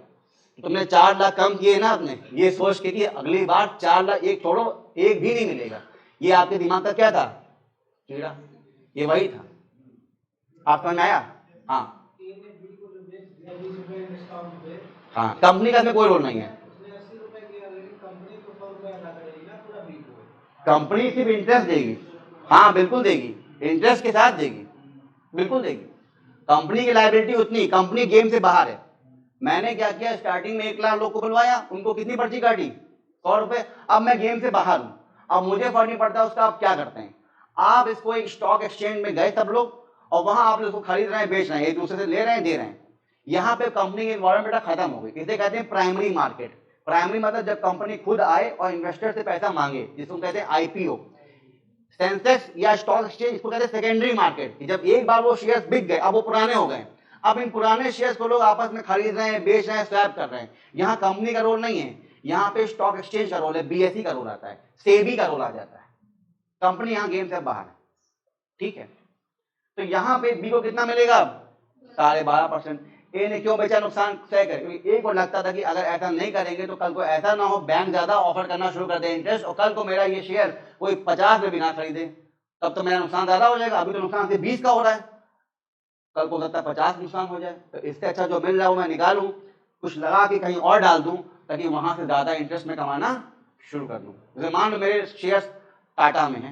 तुमने 4 लाख कम किए ना अपने, ये सोच के कि अगली बार 4 लाख एक छोड़ो 1 भी नहीं मिलेगा। ये आपके दिमाग का क्या था, कीड़ा, ये वही था। आप समझ में आया। हाँ हाँ कंपनी का इसमें कोई रोल नहीं है, कंपनी सिर्फ इंटरेस्ट देगी। हाँ बिल्कुल देगी, इंटरेस्ट के साथ देगी, बिल्कुल देगी। कंपनी की लायबिलिटी उतनी, कंपनी गेम से बाहर है। मैंने क्या किया, स्टार्टिंग में 1 लाख लोग को बुलवाया, उनको कितनी पर्ची काटी 100 रुपए। अब मैं गेम से बाहर हूं, अब मुझे फर्क नहीं पड़ता उसका। आप क्या करते हैं, आप इसको एक स्टॉक एक्सचेंज में गए सब लोग, और वहां आप इसको खरीद रहे हैं बेच रहे हैं, एक दूसरे से ले रहे हैं दे रहे हैं। यहाँ पे कंपनी की इन्वॉल्वमेंट बेटा खत्म हो गई। इसे कहते हैं प्राइमरी मार्केट। प्राइमरी मतलब जब कंपनी खुद आए और इन्वेस्टर से पैसा मांगे, जिसको कहते हैं आईपीओ। सेंसेक्स या स्टॉक एक्सचेंज इसको कहते हैं सेकेंडरी मार्केट। जब एक बार वो शेयर्स बिक गए, अब वो पुराने हो गए, अब इन पुराने शेयर्स को लोग आपस में खरीद रहे हैं बेच रहे हैं स्वैप कर रहे हैं। यहाँ कंपनी का रोल नहीं है, यहाँ पे स्टॉक एक्सचेंज का रोल है, बीएसई का रोल आता है, सेबी का रोल आ जाता है। कंपनी यहाँ गेम से बाहर है, ठीक है। तो यहाँ पे बी को कितना मिलेगा 12.5%। ए ने क्यों बेचा, नुकसान तय कर, क्योंकि ए को लगता था कि अगर ऐसा नहीं करेंगे तो कल को ऐसा ना हो बैंक ज्यादा ऑफर करना शुरू कर दे इंटरेस्ट, और कल को मेरा ये शेयर कोई 50 में भी ना खरीदे, तब तो मेरा नुकसान ज्यादा हो जाएगा। अभी तो नुकसान सिर्फ 20 का हो रहा है, कल को सकता है 50 नुकसान हो जाए। तो इससे अच्छा जो मिल रहा है वो मैं निकालूं, कुछ लगा के कहीं और डाल दूं, ताकि वहां से ज्यादा इंटरेस्ट में कमाना शुरू कर दूं। जैसे मान लो मेरे शेयर्स टाटा में है,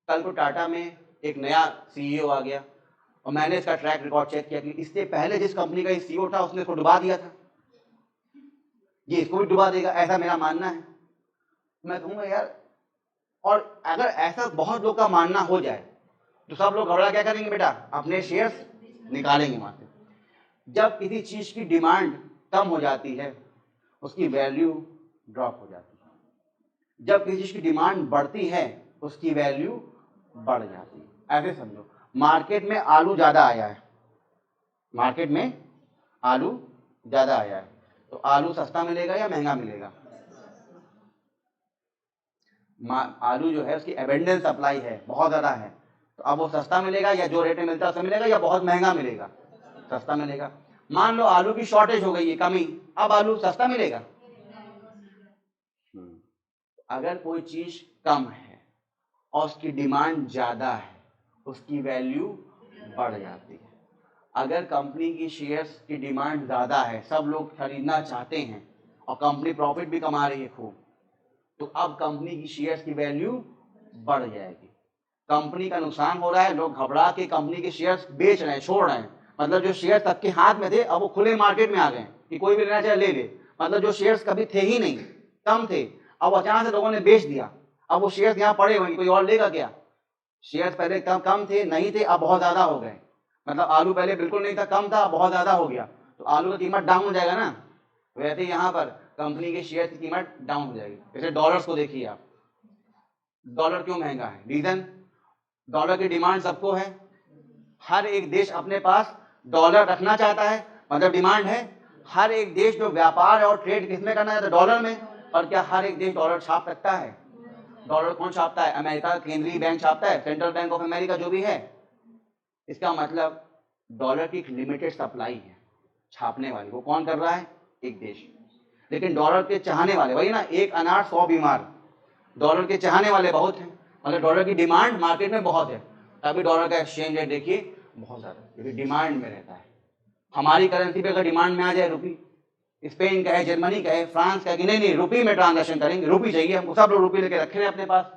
कल को टाटा में एक नया सीईओ आ गया और मैंने इसका ट्रैक रिकॉर्ड चेक किया कि इससे पहले जिस कंपनी का सीईओ था उसने इसको डुबा दिया था, ये इसको भी डुबा देगा, ऐसा मेरा मानना है। मैं कहूँगा यार, और अगर ऐसा बहुत लोग का मानना हो जाए तो सब लोग घबरा क्या करेंगे बेटा, अपने शेयर्स निकालेंगे वहां से। जब किसी चीज की डिमांड कम हो जाती है उसकी वैल्यू ड्रॉप हो जाती है, जब किसी चीज की डिमांड बढ़ती है उसकी वैल्यू बढ़ जाती है। ऐसे समझो, मार्केट में आलू ज्यादा आया है, मार्केट में आलू ज्यादा आया है, तो आलू सस्ता मिलेगा या महंगा मिलेगा, आलू जो है उसकी एबेंडेंस सप्लाई है, बहुत ज्यादा है, तो अब वो सस्ता मिलेगा या जो रेट में मिलता है उससे मिलेगा या बहुत महंगा मिलेगा, सस्ता मिलेगा। मान लो आलू की शॉर्टेज हो गई है, कमी, अब आलू सस्ता मिलेगा। अगर कोई चीज कम है और उसकी डिमांड ज्यादा है उसकी वैल्यू बढ़ जाती है। अगर कंपनी की शेयर्स की डिमांड ज्यादा है, सब लोग खरीदना चाहते हैं और कंपनी प्रॉफिट भी कमा रही है खूब, तो अब कंपनी की शेयर्स की वैल्यू बढ़ जाएगी। कंपनी का नुकसान हो रहा है, लोग घबरा के कंपनी के शेयर्स बेच रहे हैं, छोड़ रहे हैं, मतलब जो शेयर्स सबके हाथ में थे अब वो खुले मार्केट में आ गए कि कोई भी लेना चाहे ले ले। मतलब जो शेयर्स कभी थे ही नहीं, कम थे, अब अचानक से लोगों ने बेच दिया, अब वो शेयर्स यहाँ पड़े हुए, कोई और लेगा क्या। शेयर्स पहले कम थे, नहीं थे, अब बहुत ज्यादा हो गए। मतलब आलू पहले बिल्कुल नहीं था, कम था, बहुत ज्यादा हो गया, तो आलू की कीमत डाउन हो जाएगा ना। वैसे यहाँ पर कंपनी के शेयर की कीमत डाउन हो जाएगी। जैसे डॉलर्स को देखिए आप, डॉलर क्यों महंगा है, रीजन डॉलर की डिमांड सबको है, हर एक देश अपने पास डॉलर रखना चाहता है, मतलब डिमांड है। हर एक देश जो व्यापार और ट्रेड किसमें करना चाहता है? डॉलर में। और क्या हर एक देश डॉलर छाप सकता है? डॉलर कौन छापता है? अमेरिका का केंद्रीय बैंक छापता है, सेंट्रल बैंक ऑफ अमेरिका जो भी है। इसका मतलब डॉलर की एक लिमिटेड सप्लाई है छापने वाली, वो कौन कर रहा है? एक देश। लेकिन डॉलर के चाहने वाले, वही ना, एक अनार 100 बीमार। डॉलर के चाहने वाले बहुत हैं, मतलब डॉलर की डिमांड मार्केट में बहुत है, तभी डॉलर का एक्सचेंज रेट देखिए बहुत ज़्यादा, क्योंकि डिमांड में रहता है। हमारी करेंसी पे अगर डिमांड में आ जाए रुपी, स्पेन का है, जर्मनी का है, फ्रांस का है कि नहीं रुपी में ट्रांजैक्शन करेंगे, रुपी चाहिए हमको, सब लोग रुपी लेके रखे हैं अपने पास।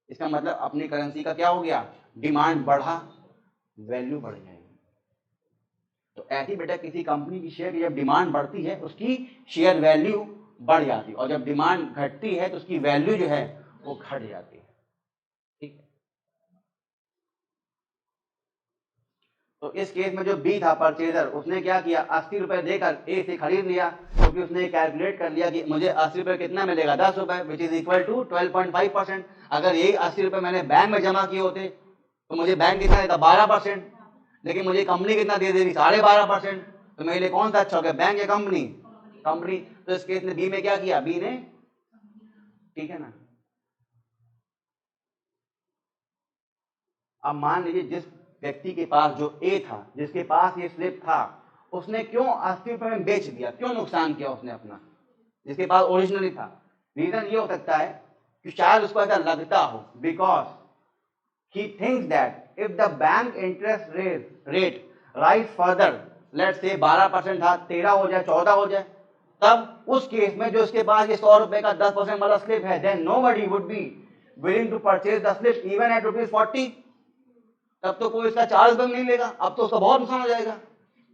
इसका मतलब अपनी करेंसी का क्या हो गया? डिमांड बढ़ा, वैल्यू बढ़ जाएगी। तो ऐसी बेटा किसी कंपनी की शेयर की जब डिमांड बढ़ती है उसकी शेयर वैल्यू बढ़ जाती है, और जब डिमांड घटती है तो उसकी वैल्यू जो है वो घट जाती है। ठीक है, तो इस केस में जो बी था परचेजर, उसने क्या किया? 80 रुपए देकर ए से खरीद लिया, क्योंकि उसने कैलकुलेट कर लिया कि मुझे 80 रुपए कितना मिलेगा? 10 रुपए, विच इज इक्वल टू 12.5%। अगर यही 80 रुपए मैंने बैंक में जमा किए होते तो मुझे बैंक कितना देता? 12%। लेकिन मुझे कंपनी कितना दे देगी? 12.5%। तो मेरे लिए कौन सा अच्छा हो गया, बैंक या कंपनी? कंपनी। तो इस केस में बी में क्या किया? बी ने, ठीक है ना। अब मान लीजिए जिस व्यक्ति के पास जो ए था, जिसके पास ये स्लिप था, उसने क्यों 80 रुपए में बेच दिया? क्यों नुकसान किया उसने अपना, जिसके पास ओरिजिनली था? रीजन ये हो सकता है कि शायद उसको ऐसा लगता हो, because he thinks that if the bank interest rate rise further, let's say 12% था, 13 हो जाए, 14 हो जाए, तब उस केस में जो इसके पास ये 100 रुपए का 10% वाला स्लिप है, then nobody would be willing to purchase the slip even at ₹40। तब तो कोई इसका चार्ज भी नहीं लेगा, अब तो उसका बहुत नुकसान हो जाएगा।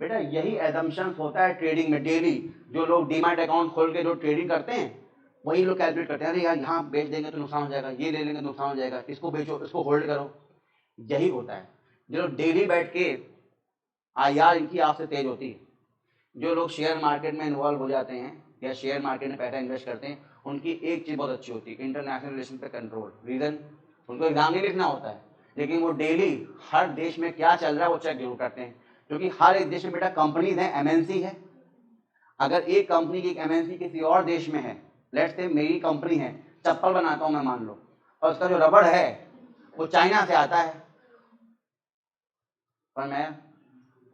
बेटा यही एजम्पशन होता है ट्रेडिंग में डेली। जो लोग डीमैट अकाउंट खोल के जो ट्रेडिंग करते हैं वही लोग कैलकुलेट करते हैं, अरे यार यहाँ बेच देंगे तो नुकसान हो जाएगा, ये ले लेंगे तो नुकसान हो जाएगा, इसको बेचो, इसको होल्ड करो। यही होता है। जो लोग डेली बैठ के आईआर इनकी आपसे तेज होती है। जो लोग शेयर मार्केट में इन्वॉल्व हो जाते हैं या शेयर मार्केट में पैसा इन्वेस्ट करते हैं, उनकी एक चीज़ बहुत अच्छी होती है, इंटरनेशनल रिलेशन पे कंट्रोल। रीज़न, उनको एग्जाम नहीं लिखना होता है, लेकिन वो डेली हर देश में क्या चल रहा है वो चेक जरूर करते हैं, क्योंकि हर एक देश में बेटा कंपनीज हैं, एमएनसी है। अगर एक कंपनी की एमएनसी किसी और देश में है, लेट्स से मेरी कंपनी है, चप्पल बनाता हूँ मैं मान लो, और उसका जो रबड़ है वो चाइना से आता है, पर मैं,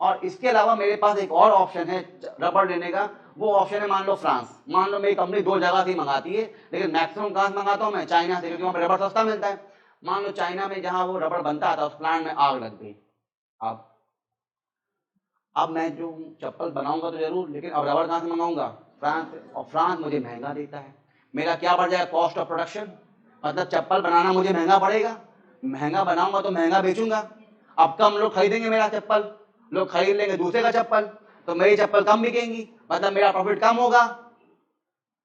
और इसके अलावा मेरे पास एक और ऑप्शन है रबड़ लेने का, वो ऑप्शन है मान लो फ्रांस। मान लो मेरी कंपनी 2 जगह से मंगाती है, लेकिन मैक्सिमम कहाँ से मंगाता हूँ मैं? चाइना से, क्योंकि वहाँ पर रबड़ सस्ता मिलता है। मान लो चाइना में जहाँ वो रबड़ बनता था उस प्लांट में आग लग गई। अब मैं जो चप्पल बनाऊंगा तो जरूर, लेकिन अब रबड़ कहाँ से मंगाऊंगा? फ्रांस से, और फ्रांस मुझे महंगा देता है। मेरा क्या बढ़ जाएगा? Cost of production. मतलब चप्पल बनाना मुझे महंगा पड़ेगा, महंगा बनाऊंगा तो महंगा बेचूंगा। अब कम लोग खरीदेंगे मेरा चप्पल, लोग खरीद लेंगे दूसरे का चप्पल, तो मेरी चप्पल कम बिकेंगी, मतलब मेरा प्रॉफिट कम होगा,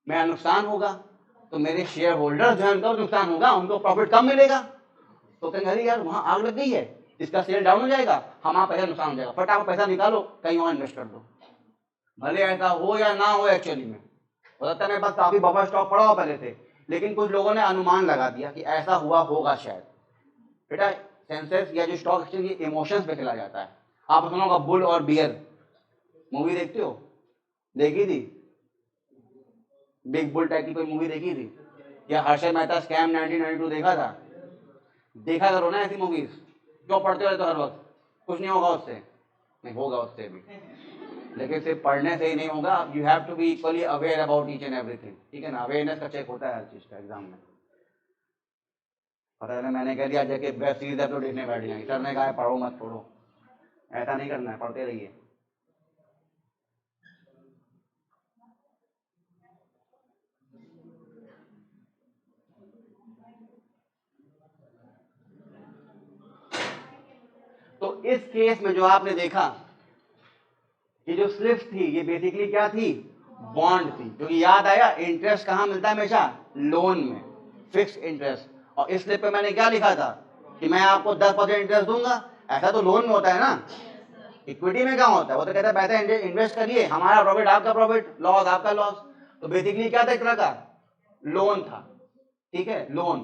मेरा नुकसान होगा। तो मेरे शेयर होल्डर जो है उनका नुकसान होगा, उनको प्रॉफिट कम मिलेगा। तो कहेंगे अरे यार वहां आग लग गई है, इसका सेल डाउन हो जाएगा, हमारा पैसा नुकसान हो जाएगा, फटाफट पैसा निकालो कहीं और इन्वेस्ट कर दो। भले ऐसा हो या ना हो, एक्चुअली में हो सकता है मेरे पास काफी बफर स्टॉक पड़ा हो पहले से, लेकिन कुछ लोगों ने अनुमान लगा दिया कि ऐसा हुआ होगा शायद। बेटा सेंसेक्स या जो स्टॉक एक्सचेंज ये इमोशंस पे खेला जाता है। आप सुना होगा बुल और बियर, मूवी देखते हो? देखी थी? बिग बुल टाइप की कोई मूवी देखी थी? या हर्षद मेहता स्कैम 1992 देखा था? देखा करो ना ऐसी मूवीज, क्यों पढ़ते रहते हो हर वक्त? कुछ नहीं होगा उससे, नहीं होगा उससे भी, लेकिन सिर्फ पढ़ने से ही नहीं होगा। You have to be equally aware about each and everything, ठीक है ना। अवेयरनेस का चेक होता है हर चीज का एग्जाम में। पता है मैंने कह दिया जाके वेब सीरीज आप लोग देखने बैठ जाएंगे, सर ने कहा है पढ़ो मत पढ़ो, ऐसा नहीं करना है, पढ़ते रहिए। तो इस केस में जो आपने देखा, ये जो स्लिप थी ये बेसिकली क्या थी? बॉन्ड थी, क्योंकि याद आया इंटरेस्ट कहाँ मिलता है? हमेशा लोन में, फिक्स इंटरेस्ट। और इस स्लिप पे मैंने क्या लिखा था कि मैं आपको 10% इंटरेस्ट दूंगा। ऐसा तो लोन में होता है ना, इक्विटी में क्या होता है? वो तो कहता है पैसा इन्वेस्ट करिए, हमारा प्रॉफिट आपका प्रॉफिट, लॉस आपका लॉस। तो बेसिकली क्या था? एक तरह का लोन था, ठीक है, लोन।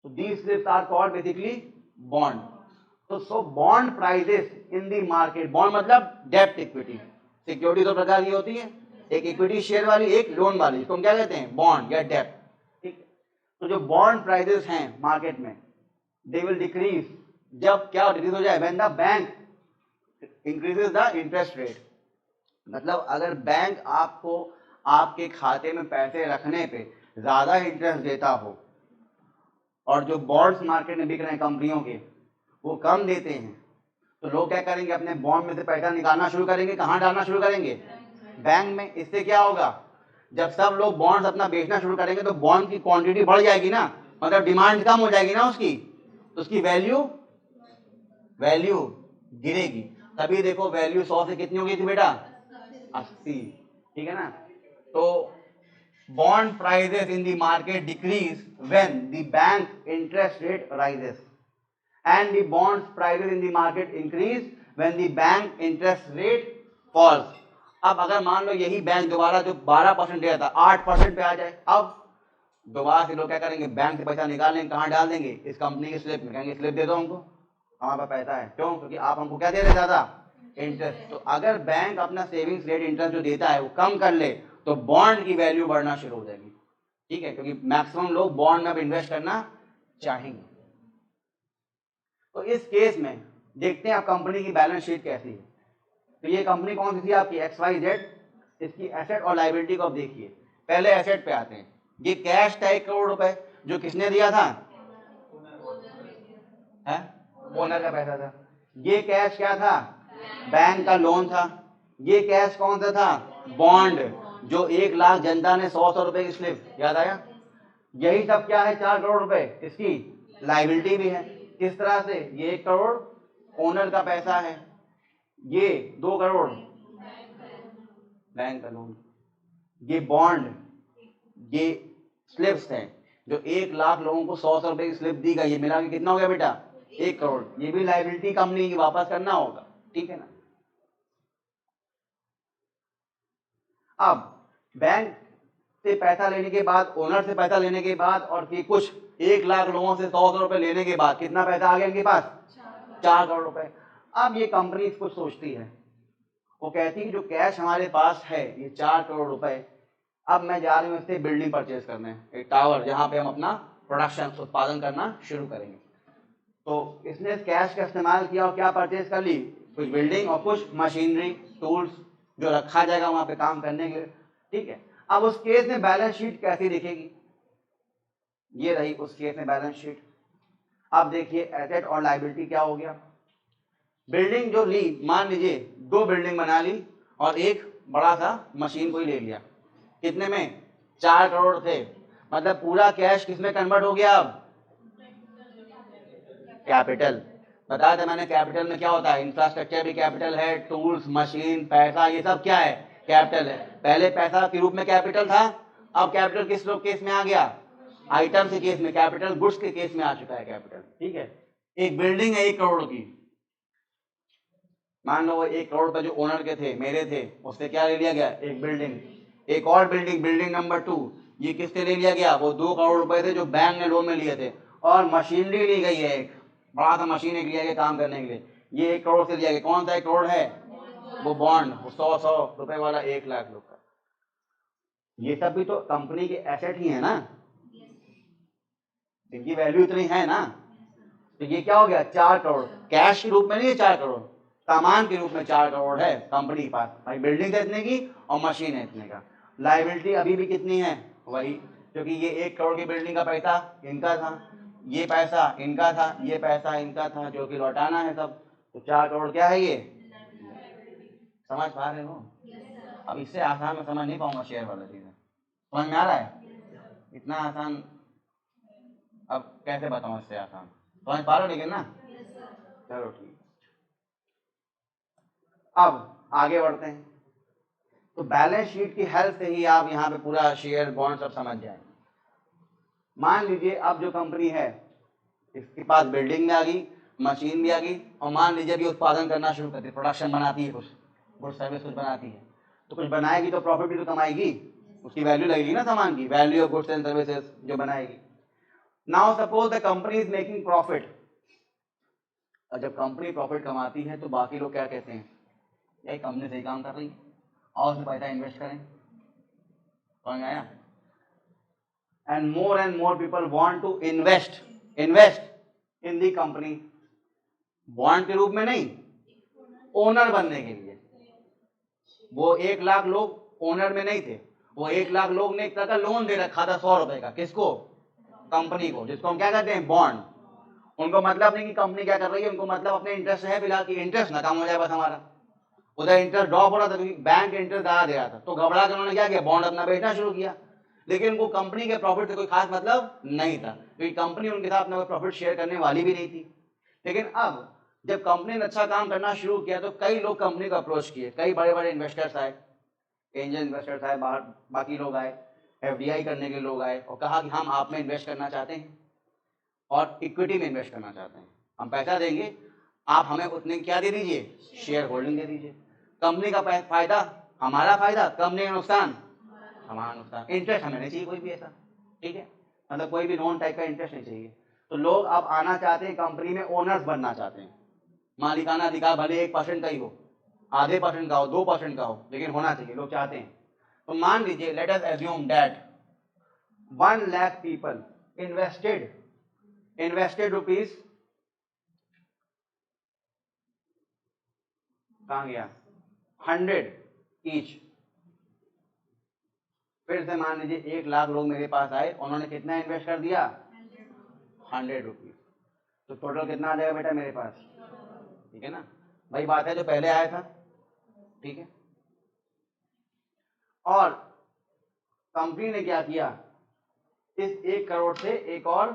तो these slips are called basically bond. तो so bond prices in the market, bond मतलब डेब्ट इक्विटी, सिक्योरिटी दो प्रकार की होती है, एक इक्विटी शेयर वाली, एक लोन वाली, इसको हम क्या कहते हैं, बॉन्ड या डेब्ट, ठीक। तो जो बॉन्ड प्राइजेस हैं मार्केट में, दे विल डिक्रीज, जब क्या डिक्रीज हो जाए, when the bank increases the interest rate, मतलब अगर बैंक आपको आपके खाते में पैसे रखने पे ज्यादा इंटरेस्ट देता हो और जो बॉन्ड्स मार्केट में बिक रहे हैं कंपनियों के वो कम देते हैं, तो लोग क्या करेंगे, अपने बॉन्ड में से पैसा निकालना शुरू करेंगे, कहाँ डालना शुरू करेंगे, बैंक में। इससे क्या होगा, जब सब लोग बॉन्ड्स अपना बेचना शुरू करेंगे तो बॉन्ड की क्वांटिटी बढ़ जाएगी ना, मतलब डिमांड कम हो जाएगी ना उसकी, तो उसकी वैल्यू गिरेगी। तभी देखो वैल्यू 100 से कितनी हो गई थी बेटा, 80, ठीक है ना। तो bond prices in the market decrease when the bank interest rate rises and the bonds prices in the market increase when the bank interest rate falls। अब अगर मान लो यही बैंक दोबारा जो 12% दे रहा था 8% पे आ जाए, अब दोबारा से लोग क्या करेंगे, बैंक से पैसा निकालेंगे, कहाँ डाल देंगे, इस कंपनी की स्लिप में, कहेंगे स्लिप दे दो हमको, हमारे पास पैसा है, क्यों, क्योंकि आप हमको क्या दे रहे ज्यादा, इंटरेस्ट। तो अगर बैंक अपना सेविंग्स रेट इंटरेस्ट जो देता है वो कम कर ले तो बॉन्ड की वैल्यू बढ़ना शुरू हो जाएगी, ठीक है, क्योंकि मैक्सिमम लोग बॉन्ड में अब इन्वेस्ट करना चाहेंगे। तो इस केस में देखते हैं आप कंपनी की बैलेंस शीट कैसी है। तो ये कंपनी कौन सी थी आपकी, XYZ, इसकी एसेट और लायबिलिटी को आप देखिए। पहले एसेट पे आते हैं, ये कैश था 1 करोड़ रुपए, जो किसने दिया था, है ओनर का पैसा था। ये कैश क्या था, बैंक का लोन था। ये कैश कौन सा था, बॉन्ड, जो 1 लाख जनता ने 100 रुपए की स्लिप, याद आया। यही सब क्या है, 4 करोड़ रुपए, इसकी लाइबिलिटी भी है। किस तरह से, ये 1 करोड़ ओनर का पैसा है, ये 2 करोड़ बैंक का लोन, ये बॉन्ड, ये स्लिप्स हैं, जो 1 लाख लोगों को 100 रुपए की स्लिप दी गई, ये मिला के कितना हो गया बेटा, 1 करोड़। ये भी लाइबिलिटी कंपनी की वापस करना होगा, ठीक है ना। अब बैंक से पैसा लेने के बाद, ओनर से पैसा लेने के बाद, और फिर कुछ 1 लाख लोगों से 100 रुपए लेने के बाद कितना पैसा आ गया इनके पास, 4 करोड़ रुपए। अब ये कंपनी कुछ सोचती है, वो कहती है कि जो कैश हमारे पास है ये 4 करोड़ रुपए, अब मैं जा रही हूँ इससे बिल्डिंग परचेज करने, एक टावर, जहां पे हम अपना प्रोडक्शन उत्पादन करना शुरू करेंगे। तो इसने कैश का इस्तेमाल किया और क्या परचेज कर ली, कुछ बिल्डिंग और कुछ मशीनरी टूल्स जो रखा जाएगा वहां पे काम करने के लिए, ठीक है। अब उस केस में बैलेंस शीट कैसी दिखेगी, ये रही उस केस में बैलेंस शीट। अब देखिए एसेट और लायबिलिटी क्या हो गया। बिल्डिंग जो ली, मान लीजिए 2 बिल्डिंग बना ली और एक बड़ा सा मशीन को ही ले लिया, कितने में, 4 करोड़ थे, मतलब पूरा कैश किसमें कन्वर्ट हो गया, अब कैपिटल। बताया था मैंने, कैपिटल में क्या होता है, इंफ्रास्ट्रक्चर भी कैपिटल है, टूल्स, मशीन, पैसा, ये सब क्या है, कैपिटल है। पहले पैसा के रूप में कैपिटल था, अब कैपिटल किस रूप केस में आ गया, आइटम के केस में, कैपिटल गुड्स के केस में आ चुका है कैपिटल, ठीक है। एक बिल्डिंग है 1 करोड़ की, मान लो वो 1 करोड़ रुपए जो ओनर के थे, मेरे थे, उससे क्या ले लिया गया, एक बिल्डिंग। एक और बिल्डिंग, बिल्डिंग नंबर 2, ये किससे ले लिया गया, वो 2 करोड़ रुपए थे जो बैंक ने लोन में लिए थे, और मशीनरी ली गई है, एक बड़ा सा मशीन एक लिया गया काम करने के लिए, ये 1 करोड़ से लिया गया। कौन सा 1 करोड़ है, वो बॉन्ड, 100 रुपए वाला 1 लाख लोग का। ये सब भी तो कंपनी के एसेट ही है ना, इनकी वैल्यू इतनी है ना। तो ये क्या हो गया, 4 करोड़ कैश के रूप में नहीं है, 4 करोड़ सामान के रूप में 4 करोड़ है कंपनी के पास, भाई बिल्डिंग है इतने की और मशीन है इतने का। लायबिलिटी अभी भी कितनी है, वही, क्योंकि ये 1 करोड़ की बिल्डिंग का पैसा इनका था, ये पैसा इनका था, ये पैसा इनका था, जो कि लौटाना है सब। तो 4 करोड़ क्या है ये, समझ पा रहे हो। अब इससे आसान में समझ नहीं पाऊंगा शेयर वाला चीजें, समझ में आ रहा है, इतना आसान अब कैसे बताऊं, इससे आसान समझ पा रहे हो लेकिन ना, चलो ठीक। अब आगे बढ़ते हैं। तो बैलेंस शीट की हेल्प से ही आप यहाँ पे पूरा शेयर बॉन्ड सब समझ जाएंगे। मान लीजिए अब जो कंपनी है इसके पास बिल्डिंग भी आ गई, मशीन भी आ गई, और मान लीजिए अभी उत्पादन करना शुरू करती है, प्रोडक्शन बनाती है, कुछ गुड सर्विस कुछ बनाती है, तो कुछ बनाएगी तो प्रॉफिट भी तो कमाएगी, उसकी वैल्यू लगेगी ना सामान की, value of goods and services जो बनाएगी। Now suppose the company is making profit, और जब कंपनी प्रॉफिट कमाती है तो बाकी लोग क्या कहते हैं, यही कंपनी सही काम कर रही है और उसमें पैसा इन्वेस्ट करें। समझ आया? And more people want to invest in the company, bond के रूप में नहीं, ओनर बनने के लिए। वो 1 लाख लोग ओनर में नहीं थे, वो 1 लाख लोग ने एक तरह का लोन दे रखा था 100 रुपए का, किसको? कंपनी को, जिसको हम क्या कहते हैं, बॉन्ड। उनको मतलब नहीं कि कंपनी क्या कर रही है, उनको मतलब अपने इंटरेस्ट है फिलहाल कि इंटरेस्ट ना कम हो जाए बस हमारा। उधर इंटरेस्ट ड्रॉप हो रहा था क्योंकि बैंक इंटरेस्ट ज्यादा दे रहा था, तो घबरा के उन्होंने क्या किया, बॉन्ड अपना बेचना शुरू किया। लेकिन उनको कंपनी के प्रॉफिट से कोई खास मतलब नहीं था, क्योंकि कंपनी उनके साथ अपना प्रॉफिट शेयर करने वाली भी नहीं थी। लेकिन अब जब कंपनी ने अच्छा काम करना शुरू किया तो कई लोग कंपनी को अप्रोच किए, कई बड़े बड़े इन्वेस्टर्स आए, एंजल इन्वेस्टर्स आए, बाहर बाकी लोग आए, एफडीआई करने के लोग आए और कहा कि हम आप में इन्वेस्ट करना चाहते हैं और इक्विटी में इन्वेस्ट करना चाहते हैं, हम पैसा देंगे, आप हमें उतने क्या दे दीजिए, शेयर होल्डिंग दे दीजिए। कंपनी का फायदा हमारा फायदा, कंपनी का नुकसान हमारा नुकसान। इंटरेस्ट हमें नहीं चाहिए कोई भी ऐसा, ठीक है, मतलब कोई भी लोन टाइप का इंटरेस्ट नहीं चाहिए। तो लोग अब आना चाहते हैं कंपनी में, ओनर्स बनना चाहते हैं। मालिकाना अधिकार भले 1% का ही हो, आधे % का हो, 2% का हो, लेकिन होना चाहिए, लोग चाहते हैं। तो मान लीजिए, let us assume that 1 lakh people invested rupees, कहां गया, 100 ईच। फिर से मान लीजिए 1 लाख लोग मेरे पास आए, उन्होंने कितना इन्वेस्ट कर दिया, 100 रुपीज। तो टोटल कितना आ जाएगा बेटा मेरे पास, ठीक है ना, वही बात है जो पहले आया था, ठीक है। और कंपनी ने क्या किया, इस 1 करोड़ से एक और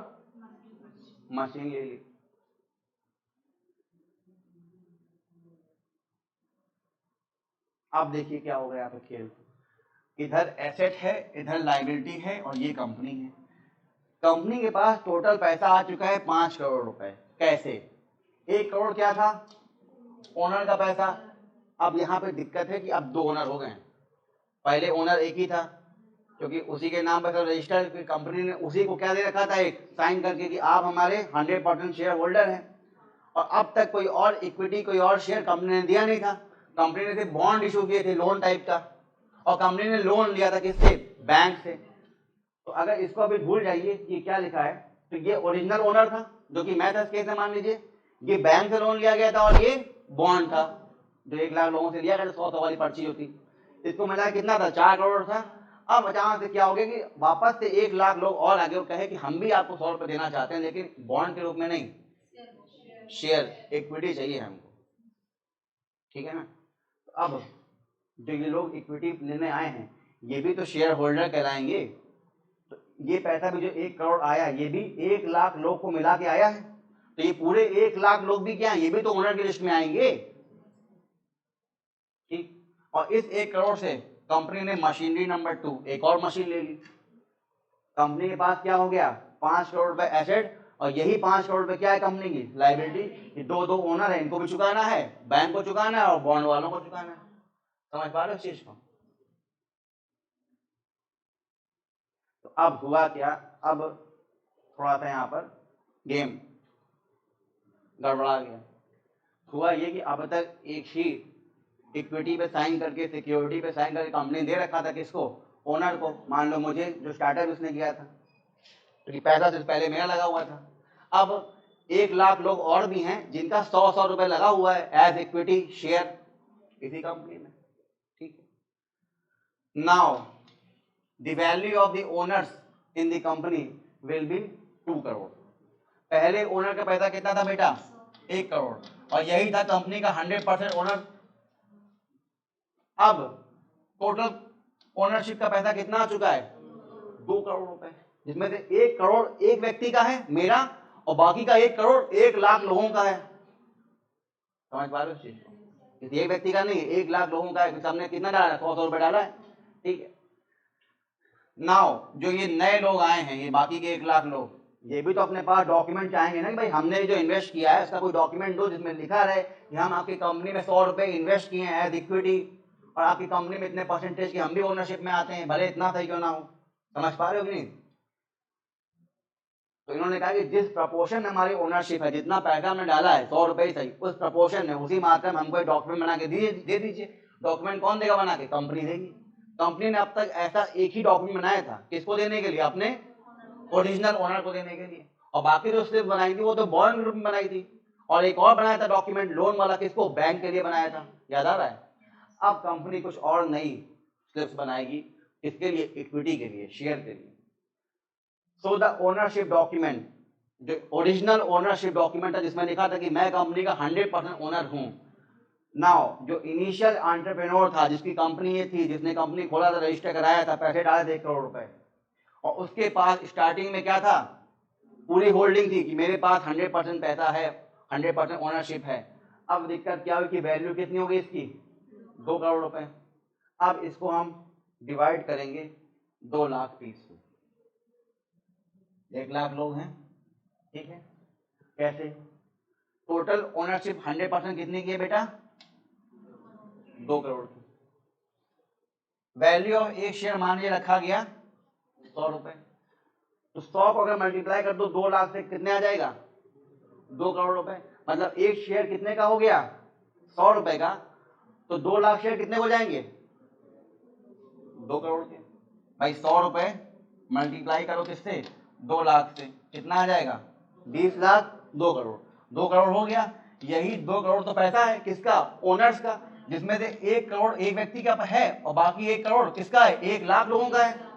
मशीन ले ली। अब देखिए क्या हो गया यहाँ पे खेल, इधर एसेट है, इधर लायबिलिटी है और ये कंपनी है। कंपनी के पास टोटल पैसा आ चुका है 5 करोड़ रुपए। कैसे? 1 करोड़ क्या था, ओनर का पैसा। अब यहाँ पे दिक्कत है कि अब 2 ओनर हो गए। पहले ओनर एक ही था, क्योंकि उसी के नाम पर रजिस्टर कंपनी ने उसी को क्या दे रखा था, एक साइन करके कि आप हमारे 100% शेयर होल्डर हैं। और अब तक कोई और इक्विटी, कोई और शेयर कंपनी ने दिया नहीं था। कंपनी ने सिर्फ बॉन्ड इशू किए थे लोन टाइप का, और कंपनी ने लोन लिया था किससे, बैंक से। तो अगर इसको अभी भूल जाइए कि क्या लिखा है, तो ये ओरिजिनल ओनर था जो कि मैं था इस केस में, मान लीजिए ये बैंक से लोन लिया गया था और ये बॉन्ड था जो 1 लाख लोगों से लिया गया, 100 वाली पर्ची होती, इसको मिला कितना था, 4 करोड़ था। अब अचानक से क्या हो गया कि वापस से 1 लाख लोग और आगे और कहे कि हम भी आपको 100 रुपए देना चाहते हैं, लेकिन बॉन्ड के रूप में नहीं, शेयर इक्विटी चाहिए हमको, ठीक है ना। तो अब जो ये लोग इक्विटी लेने आए हैं ये भी तो शेयर होल्डर कहलाएंगे। तो ये पैसा भी जो 1 करोड़ आया, ये भी 1 लाख लोग को मिला के आया है। तो ये पूरे 1 लाख लोग भी क्या है, ये भी तो ओनर की लिस्ट में आएंगे, ठीक। और इस 1 करोड़ से कंपनी ने मशीनरी नंबर 2 एक और मशीन ले ली। कंपनी के पास क्या हो गया, 5 करोड़ रुपए एसेट, और यही 5 करोड़ रुपए क्या है कंपनी की लायबिलिटी। ये 2 ओनर है, इनको भी चुकाना है, बैंक को चुकाना है और बॉन्ड वालों को चुकाना है। समझ पा रहे हो इस चीज को? तो अब हुआ क्या, अब थोड़ा सा यहाँ पर गेम गड़बड़ा गया। हुआ ये कि अब तक एक ही इक्विटी पे साइन करके, सिक्योरिटी पे साइन करके कंपनी दे रखा था किसको, ओनर को। मान लो मुझे जो स्टार्टअप उसने किया था, क्योंकि पैसा सिर्फ पहले मेरा लगा हुआ था। अब 1 लाख लोग और भी हैं जिनका 100 रुपए लगा हुआ है एज इक्विटी शेयर इसी कंपनी में, ठीक है। Now the value of the owners in the company will be 2 crore. पहले ओनर का पैसा कितना था बेटा, 1 करोड़, और यही था कंपनी का 100% ओनर। अब टोटल ओनरशिप का पैसा कितना आ चुका है, 2 करोड़ रुपए, जिसमें से 1 करोड़ एक व्यक्ति का है मेरा, और बाकी का 1 करोड़ 1 लाख लोगों का है। समझ पा रहे हो इस चीज को? किसी एक व्यक्ति का नहीं, 1 लाख लोगों का है। सबने कितना डाला है, 100 रुपए डाला है, ठीक है। नाउ जो ये नए लोग आए हैं, ये बाकी के 1 लाख लोग, ये भी तो अपने पास डॉक्यूमेंट चाहेंगे ना कि भाई हमने जो इन्वेस्ट किया है उसका कोई डॉक्यूमेंट दो जिसमें लिखा रहे कि हम आपकी कंपनी में 100 रुपए इन्वेस्ट किए हैं एज इक्विटी, और आपकी कंपनी में इतने परसेंटेज की हम भी ओनरशिप में आते हैं, भले इतना सही क्यों ना हो। समझ पा रहे हो कि नहीं? तो इन्होंने कहा कि जिस प्रपोर्शन में हमारी ओनरशिप है, जितना पैसा हमने डाला है 100 रुपए ही सही, उस प्रपोर्शन में उसी मात्रा में हमको एक डॉक्यूमेंट बना के दे दीजिए। डॉक्यूमेंट कौन देगा बना के? कंपनी देगी। कंपनी ने अब तक ऐसा एक ही डॉक्यूमेंट बनाया था, किसको देने के लिए? अपने ओरिजिनल ओनर को देने के लिए। और बाकी जो स्लिप बनाई थी वो तो बॉन्ड ग्रुप में बनाई थी। और एक और बनाया था डॉक्यूमेंट लोन वाला, किसको? बैंक के लिए बनाया था, याद आ रहा है? अब कंपनी कुछ और नई स्लिप्स बनाएगी, किसके लिए? इक्विटी के लिए, शेयर के लिए। सो द ओनरशिप डॉक्यूमेंट, जो ओरिजिनल ओनरशिप डॉक्यूमेंट है जिसमें लिखा था कि मैं कंपनी का 100% ओनर हूं। नाउ जो इनिशियल एंटरप्रेन्योर था, जिसकी कंपनी ये थी, जिसने कंपनी खोला था, रजिस्टर कराया था, पैसे डाले थे 1 करोड़ रुपए, और उसके पास स्टार्टिंग में क्या था? पूरी होल्डिंग थी कि मेरे पास 100% पैसा है, 100% ओनरशिप है। अब दिक्कत क्या हुई कि वैल्यू कितनी हो गई इसकी? 2 करोड़ रुपए। अब इसको हम डिवाइड करेंगे 2 लाख पीस में। 1 लाख लोग हैं, ठीक है? कैसे? टोटल ओनरशिप 100% कितने की है बेटा? 2 करोड़ की। वैल्यू ऑफ एक शेयर मान लिया रखा गया 100 रुपए। तो 100 को अगर मल्टीप्लाई कर दो 2 लाख से, कितने आ जाएगा? 2 करोड़ रुपए। मतलब एक शेयर कितने का हो गया? 100 रुपए का। तो 2 लाख शेयर कितने हो जाएंगे? 2 करोड़ के। भाई 100 रुपए मल्टीप्लाई करो किससे? 2 लाख से, कितना आ जाएगा? 20 लाख 2 करोड़। 2 करोड़ हो गया। यही 2 करोड़ तो पैसा है किसका? ओनर्स का, जिसमें से 1 करोड़ एक व्यक्ति का है और बाकी 1 करोड़ किसका है? 1 लाख लोगों का है।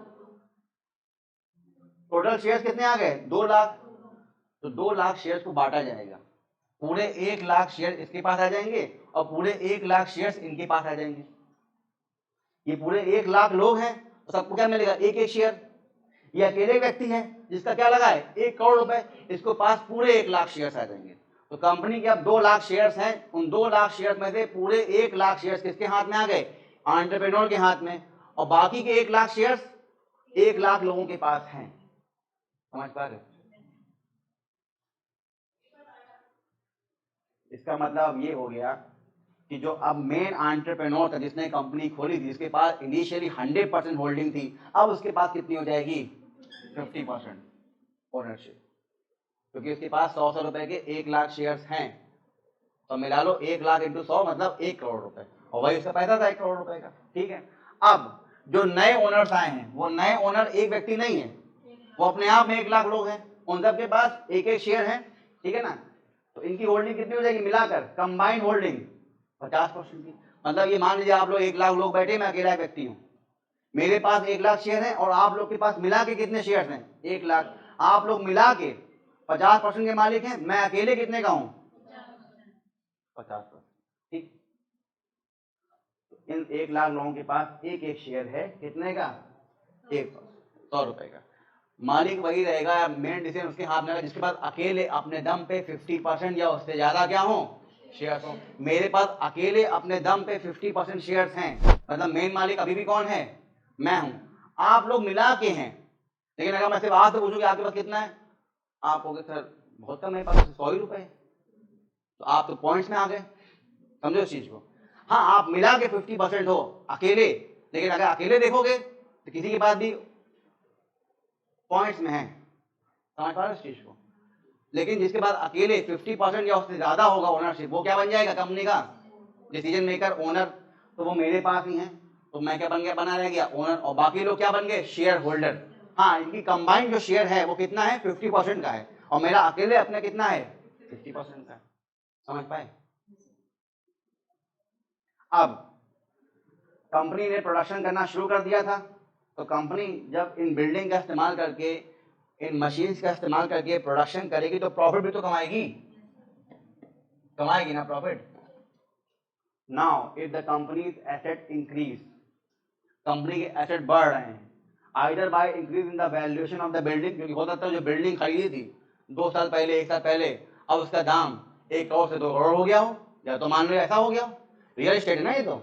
टोटल शेयर्स कितने आ गए? 2 लाख। तो 2 लाख शेयर्स को बांटा जाएगा। पूरे 1 लाख शेयर इसके पास आ जाएंगे और पूरे 1 लाख शेयर्स इनके पास आ जाएंगे। ये पूरे 1 लाख लोग हैं तो सबको क्या मिलेगा? एक एक शेयर। ये अकेले व्यक्ति है जिसका क्या लगा है? 1 करोड़ रुपए, इसको पास पूरे 1 लाख शेयर्स आ जाएंगे। तो कंपनी के अब 2 लाख शेयर्स हैं, उन 2 लाख शेयर्स में से पूरे 1 लाख शेयर्स किसके हाथ में आ गए? एंटरप्रेन्योर के हाथ में। और बाकी के 1 लाख शेयर्स 1 लाख लोगों के पास हैं। समझ पा रहे? इसका मतलब ये हो गया कि जो अब मेन एंटरप्रेन्योर था, जिसने कंपनी खोली थी, जिसके पास इनिशियली 100% होल्डिंग थी, अब उसके पास कितनी हो जाएगी? 50% ओनरशिप। क्योंकि उसके पास 100 रुपए के 1 लाख शेयर्स हैं। तो मिला लो 1 लाख इंटू 100 मतलब 1 करोड़ रुपए, और वही उसका पैसा था 1 करोड़ रुपए का। ठीक है। अब जो नए ओनर्स आए हैं, वो नए ओनर एक व्यक्ति नहीं है, वो अपने आप में 1 लाख लोग हैं। उन सब के पास एक एक शेयर है, ठीक है ना? तो इनकी होल्डिंग कितनी हो जाएगी मिलाकर? कंबाइंड होल्डिंग 50% की। मतलब ये मान लीजिए आप लोग 1 लाख लोग बैठे, मैं अकेला व्यक्ति हूँ, मेरे पास 1 लाख शेयर है और आप लोग के पास मिला के कितने शेयर हैं? 1 लाख। आप लोग मिला के 50% के मालिक हैं, मैं अकेले कितने का हूं? 50%। ठीक। इन 1 लाख लोगों के पास एक एक शेयर है, कितने का? 100 रुपए का। मालिक वही रहेगा, मेन डिसीजन उसके हाथ में रहेगा जिसके पास अकेले अपने दम पे 50% या उससे ज्यादा क्या हो? शेयर्स हो। मेरे पास अकेले अपने दम पे 50% शेयर्स हैं, मतलब मेन मालिक अभी भी कौन है? मैं हूं। आप लोग मिला के हैं, लेकिन अगर मैं सिर्फ आपसे पूछूं कि आपके पास कितना है, आप कहोगे सर बहुत कम, मेरे पास 100 ही रुपए है। तो आप तो पॉइंट्स में आ गए, समझो इस चीज को। हाँ, आप मिला के 50% हो अकेले, लेकिन अगर अकेले देखोगे तो किसी के पास भी पॉइंट्स में है। समझ पा रहे हो इस चीज को? लेकिन जिसके पास अकेले 50% या उससे ज्यादा होगा ओनरशिप, वो क्या बन जाएगा? कंपनी का डिसीजन मेकर, ओनर। तो वो मेरे पास ही है, तो मैं क्या बन गया? बना रह गया ओनर, और बाकी लोग क्या बन गए? Share holder. हाँ, इनकी कंबाइंड जो शेयर है वो कितना है? 50% का है, और मेरा अकेले अपने कितना है? 50% का। समझ पाए? अब कंपनी ने प्रोडक्शन करना शुरू कर दिया था, तो कंपनी जब इन बिल्डिंग का इस्तेमाल करके, इन मशीन्स का इस्तेमाल करके प्रोडक्शन करेगी तो प्रॉफिट भी तो कमाएगी, कमाएगी ना profit. Now if the companies asset increase, company के एसेट बढ़ रहे हैं, either by increase in the valuation of the building, क्योंकि हो सकता है जो बिल्डिंग खरीदी थी 2 साल पहले, 1 साल पहले, अब उसका दाम 1 करोड़ से 2 करोड़ हो गया हो, या तो मान लो ऐसा हो गया, रियल एस्टेट है ना ये तो,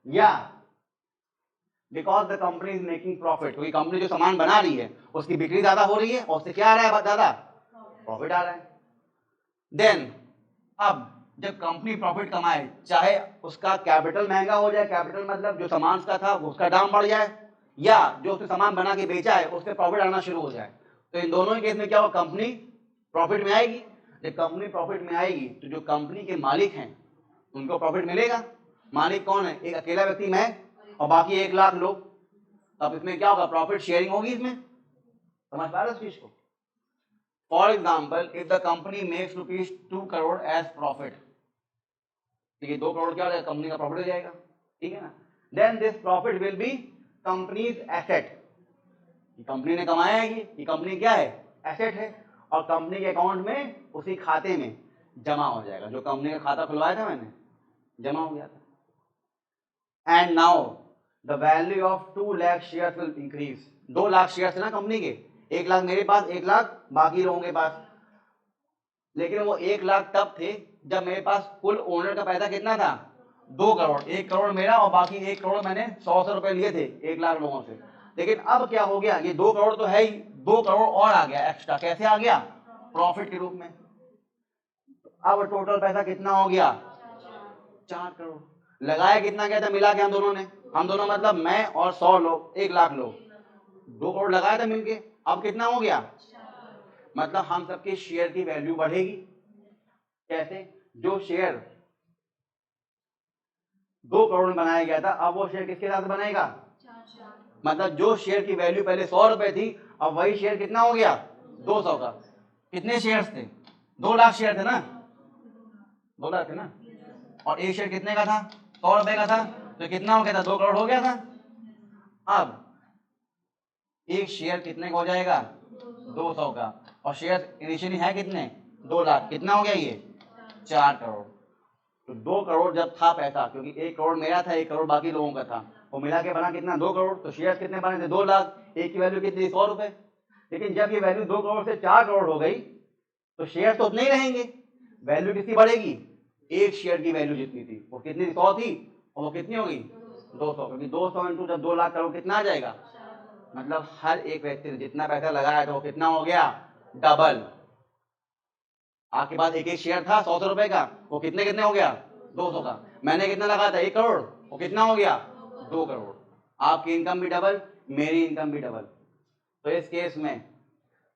या because the company is making profit, क्योंकि कंपनी जो सामान बना रही है उसकी बिक्री ज्यादा हो रही है और उससे क्या आ रहा है? ज्यादा प्रॉफिट आ रहा है। देन अब जब कंपनी प्रॉफिट कमाए, चाहे उसका कैपिटल महंगा हो जाए, कैपिटल मतलब जो सामान का था उसका दाम बढ़ जाए, या जो उसने सामान बना के बेचा है उससे प्रॉफिट आना शुरू हो जाए, तो इन दोनों के केस में क्या होगा, कंपनी प्रॉफिट में आएगी। जब कंपनी प्रॉफिट में आएगी तो जो कंपनी के मालिक हैं उनको प्रॉफिट मिलेगा। मालिक कौन है, एक अकेला व्यक्ति मैं और बाकी 1 लाख लोग। अब इसमें क्या होगा, प्रॉफिट शेयरिंग होगी। इसमें समझ पा रहे हो इस चीज को। For example, if the company makes ₹2 crore as profit, ठीक है, 2 करोड़ क्या हो जाएगा, कंपनी का प्रॉफिट हो जाएगा, ठीक है ना। Then this profit will be company's asset, company ने कमाया है, ये कंपनी क्या है, एसेट है, और कंपनी के अकाउंट में उसी खाते में जमा हो जाएगा। जो कंपनी का खाता खुलवाया था मैंने, जमा हो गया था। And now the value of 2 lakh share will increase. 2 lakh share थे ना कंपनी के, 1 लाख मेरे पास, 1 लाख बाकी लोगों के पास। लेकिन वो 1 लाख तब थे जब मेरे पास कुल ओनर का पैसा कितना था, 2 करोड़। 1 करोड़ मेरा और बाकी 1 करोड़ मैंने 100 रुपए लिए थे 1 लाख लोगों से। लेकिन अब क्या हो गया, ये 2 करोड़ तो है ही, 2 करोड़ और आ गया एक्स्ट्रा। कैसे आ गया, प्रॉफिट के रूप में। अब टोटल पैसा कितना हो गया, 4 करोड़। लगाया कितना गया था मिला के हम दोनों ने, हम दोनों मतलब मैं और 100 लोग, 1 लाख लोग, 2 करोड़ लगाया था मिलके। अब कितना हो गया, मतलब हम सबके शेयर की वैल्यू बढ़ेगी। कैसे, जो शेयर 2 करोड़ में बनाया गया था, अब वो शेयर किसके साथ बनेगा, मतलब जो शेयर की वैल्यू पहले 100 रुपए थी, अब वही शेयर कितना हो गया, 200 का। कितने शेयर्स थे, 2 लाख शेयर थे ना, 2 लाख थे ना, और एक शेयर कितने का था, 100 रुपए का था, तो कितना हो गया था, 2 करोड़ हो गया था। अब एक शेयर कितने का हो जाएगा, 200 का, और शेयर इनिशियली है कितने, 2 लाख, कितना हो गया ये, 4 करोड़। तो 2 करोड़ जब था पैसा, क्योंकि 1 करोड़ मेरा था, 1 करोड़ बाकी लोगों का था, वो मिला के बना कितना, 2 करोड़। तो शेयर कितने बने थे, 2 लाख, एक की वैल्यू कितनी, 100 रुपए। लेकिन जब ये वैल्यू 2 करोड़ से 4 करोड़ हो गई, तो शेयर तो उतने ही रहेंगे, वैल्यू कितनी बढ़ेगी, एक शेयर की वैल्यू जितनी थी वो कितनी, 100 थी, और वो कितनी होगी, 200, क्योंकि 200 इंटू जब 2 लाख करोड़ कितना आ जाएगा, मतलब हर एक व्यक्ति ने जितना पैसा लगाया था वो कितना हो गया, डबल। आपके पास एक शेयर था 100 रुपए का, वो कितने कितने हो गया, 200 का। मैंने कितना लगाया था, 1 करोड़, वो कितना हो गया, 2 करोड़। आपकी इनकम भी डबल, मेरी इनकम भी डबल। तो इस केस में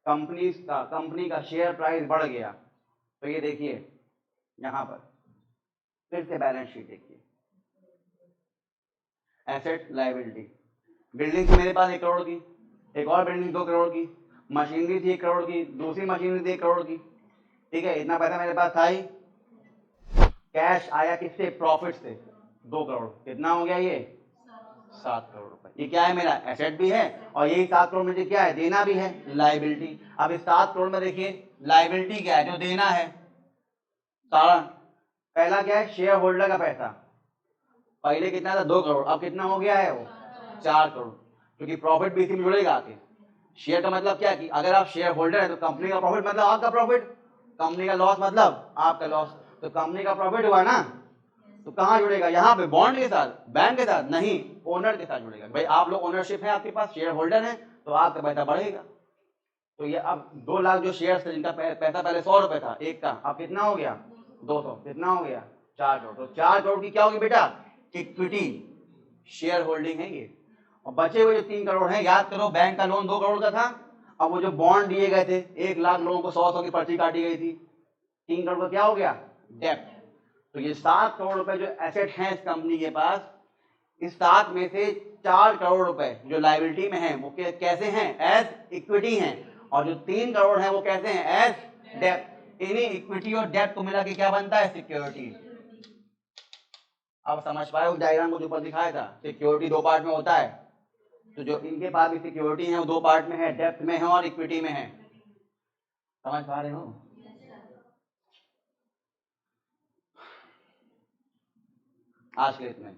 कंपनी का शेयर प्राइस बढ़ गया। तो ये देखिए यहां पर फिर से बैलेंस शीट देखिए, एसेट लायबिलिटी, बिल्डिंग थी मेरे पास 1 करोड़ की, एक और बिल्डिंग 2 करोड़ की, मशीनरी थी 1 करोड़ की, दूसरी मशीनरी थी 1 करोड़ की, ठीक है, इतना पैसा मेरे पास था ही। कैश आया किससे, प्रॉफिट से, 2 करोड़, कितना हो गया ये, 7 करोड़ रुपए। ये क्या है, मेरा एसेट भी है, और यही 7 करोड़ मुझे क्या है, देना भी है, लायबिलिटी। अब इस 7 करोड़ में देखिए लायबिलिटी क्या है, जो देना है सारा। पहला क्या है, शेयर होल्डर का पैसा, पहले कितना था, 2 करोड़, अब कितना हो गया है, वो 4 करोड़, क्योंकि प्रॉफिट भी इसी में जुड़ेगा आके। शेयर का मतलब क्या है कि अगर आप शेयर होल्डर है तो कंपनी का प्रॉफिट मतलब आपका प्रॉफिट, कंपनी का लॉस मतलब आपका लॉस। तो कंपनी का प्रॉफिट हुआ ना, तो कहाँ जुड़ेगा, यहाँ पे बॉन्ड के साथ, बैंक के साथ नहीं, ओनर के साथ जुड़ेगा। भाई आप लोग ओनरशिप है, आपके पास शेयर होल्डर है, तो आपका पैसा बढ़ेगा। तो ये अब 2 लाख जो शेयर थे जिनका पैसा पहले 100 रुपए था एक का, अब कितना हो गया, 200, कितना हो गया, 4 करोड़। तो 4 करोड़ की क्या होगी बेटा, इक्विटी शेयर होल्डिंग है ये। और बचे हुए जो 3 करोड़ हैं, याद करो बैंक का लोन 2 करोड़ का था, अब वो जो बॉन्ड दिए गए थे 1 लाख लोगों को 100 की पर्ची काटी गई थी, 3 करोड़ का क्या हो गया, डेप्ट। तो ये 7 करोड़ रुपए जो एसेट हैं इस कंपनी के पास, इस 7 में से 4 करोड़ रुपए जो लायबिलिटी में हैं वो कैसे हैं, एज इक्विटी हैं, और जो 3 करोड़ हैं वो कैसे हैं, एज डेप्ट। इन्हीं इक्विटी और डेप्ट को मिला के क्या बनता है, सिक्योरिटी। अब समझ पाए उस डायग्राम को जो ऊपर दिखाया था, सिक्योरिटी 2 पार्ट में होता है। तो जो इनके पास भी सिक्योरिटी है वो 2 पार्ट में है, डेप्थ में है और इक्विटी में है। समझ पा रहे हो। आज के लिए इतना ही।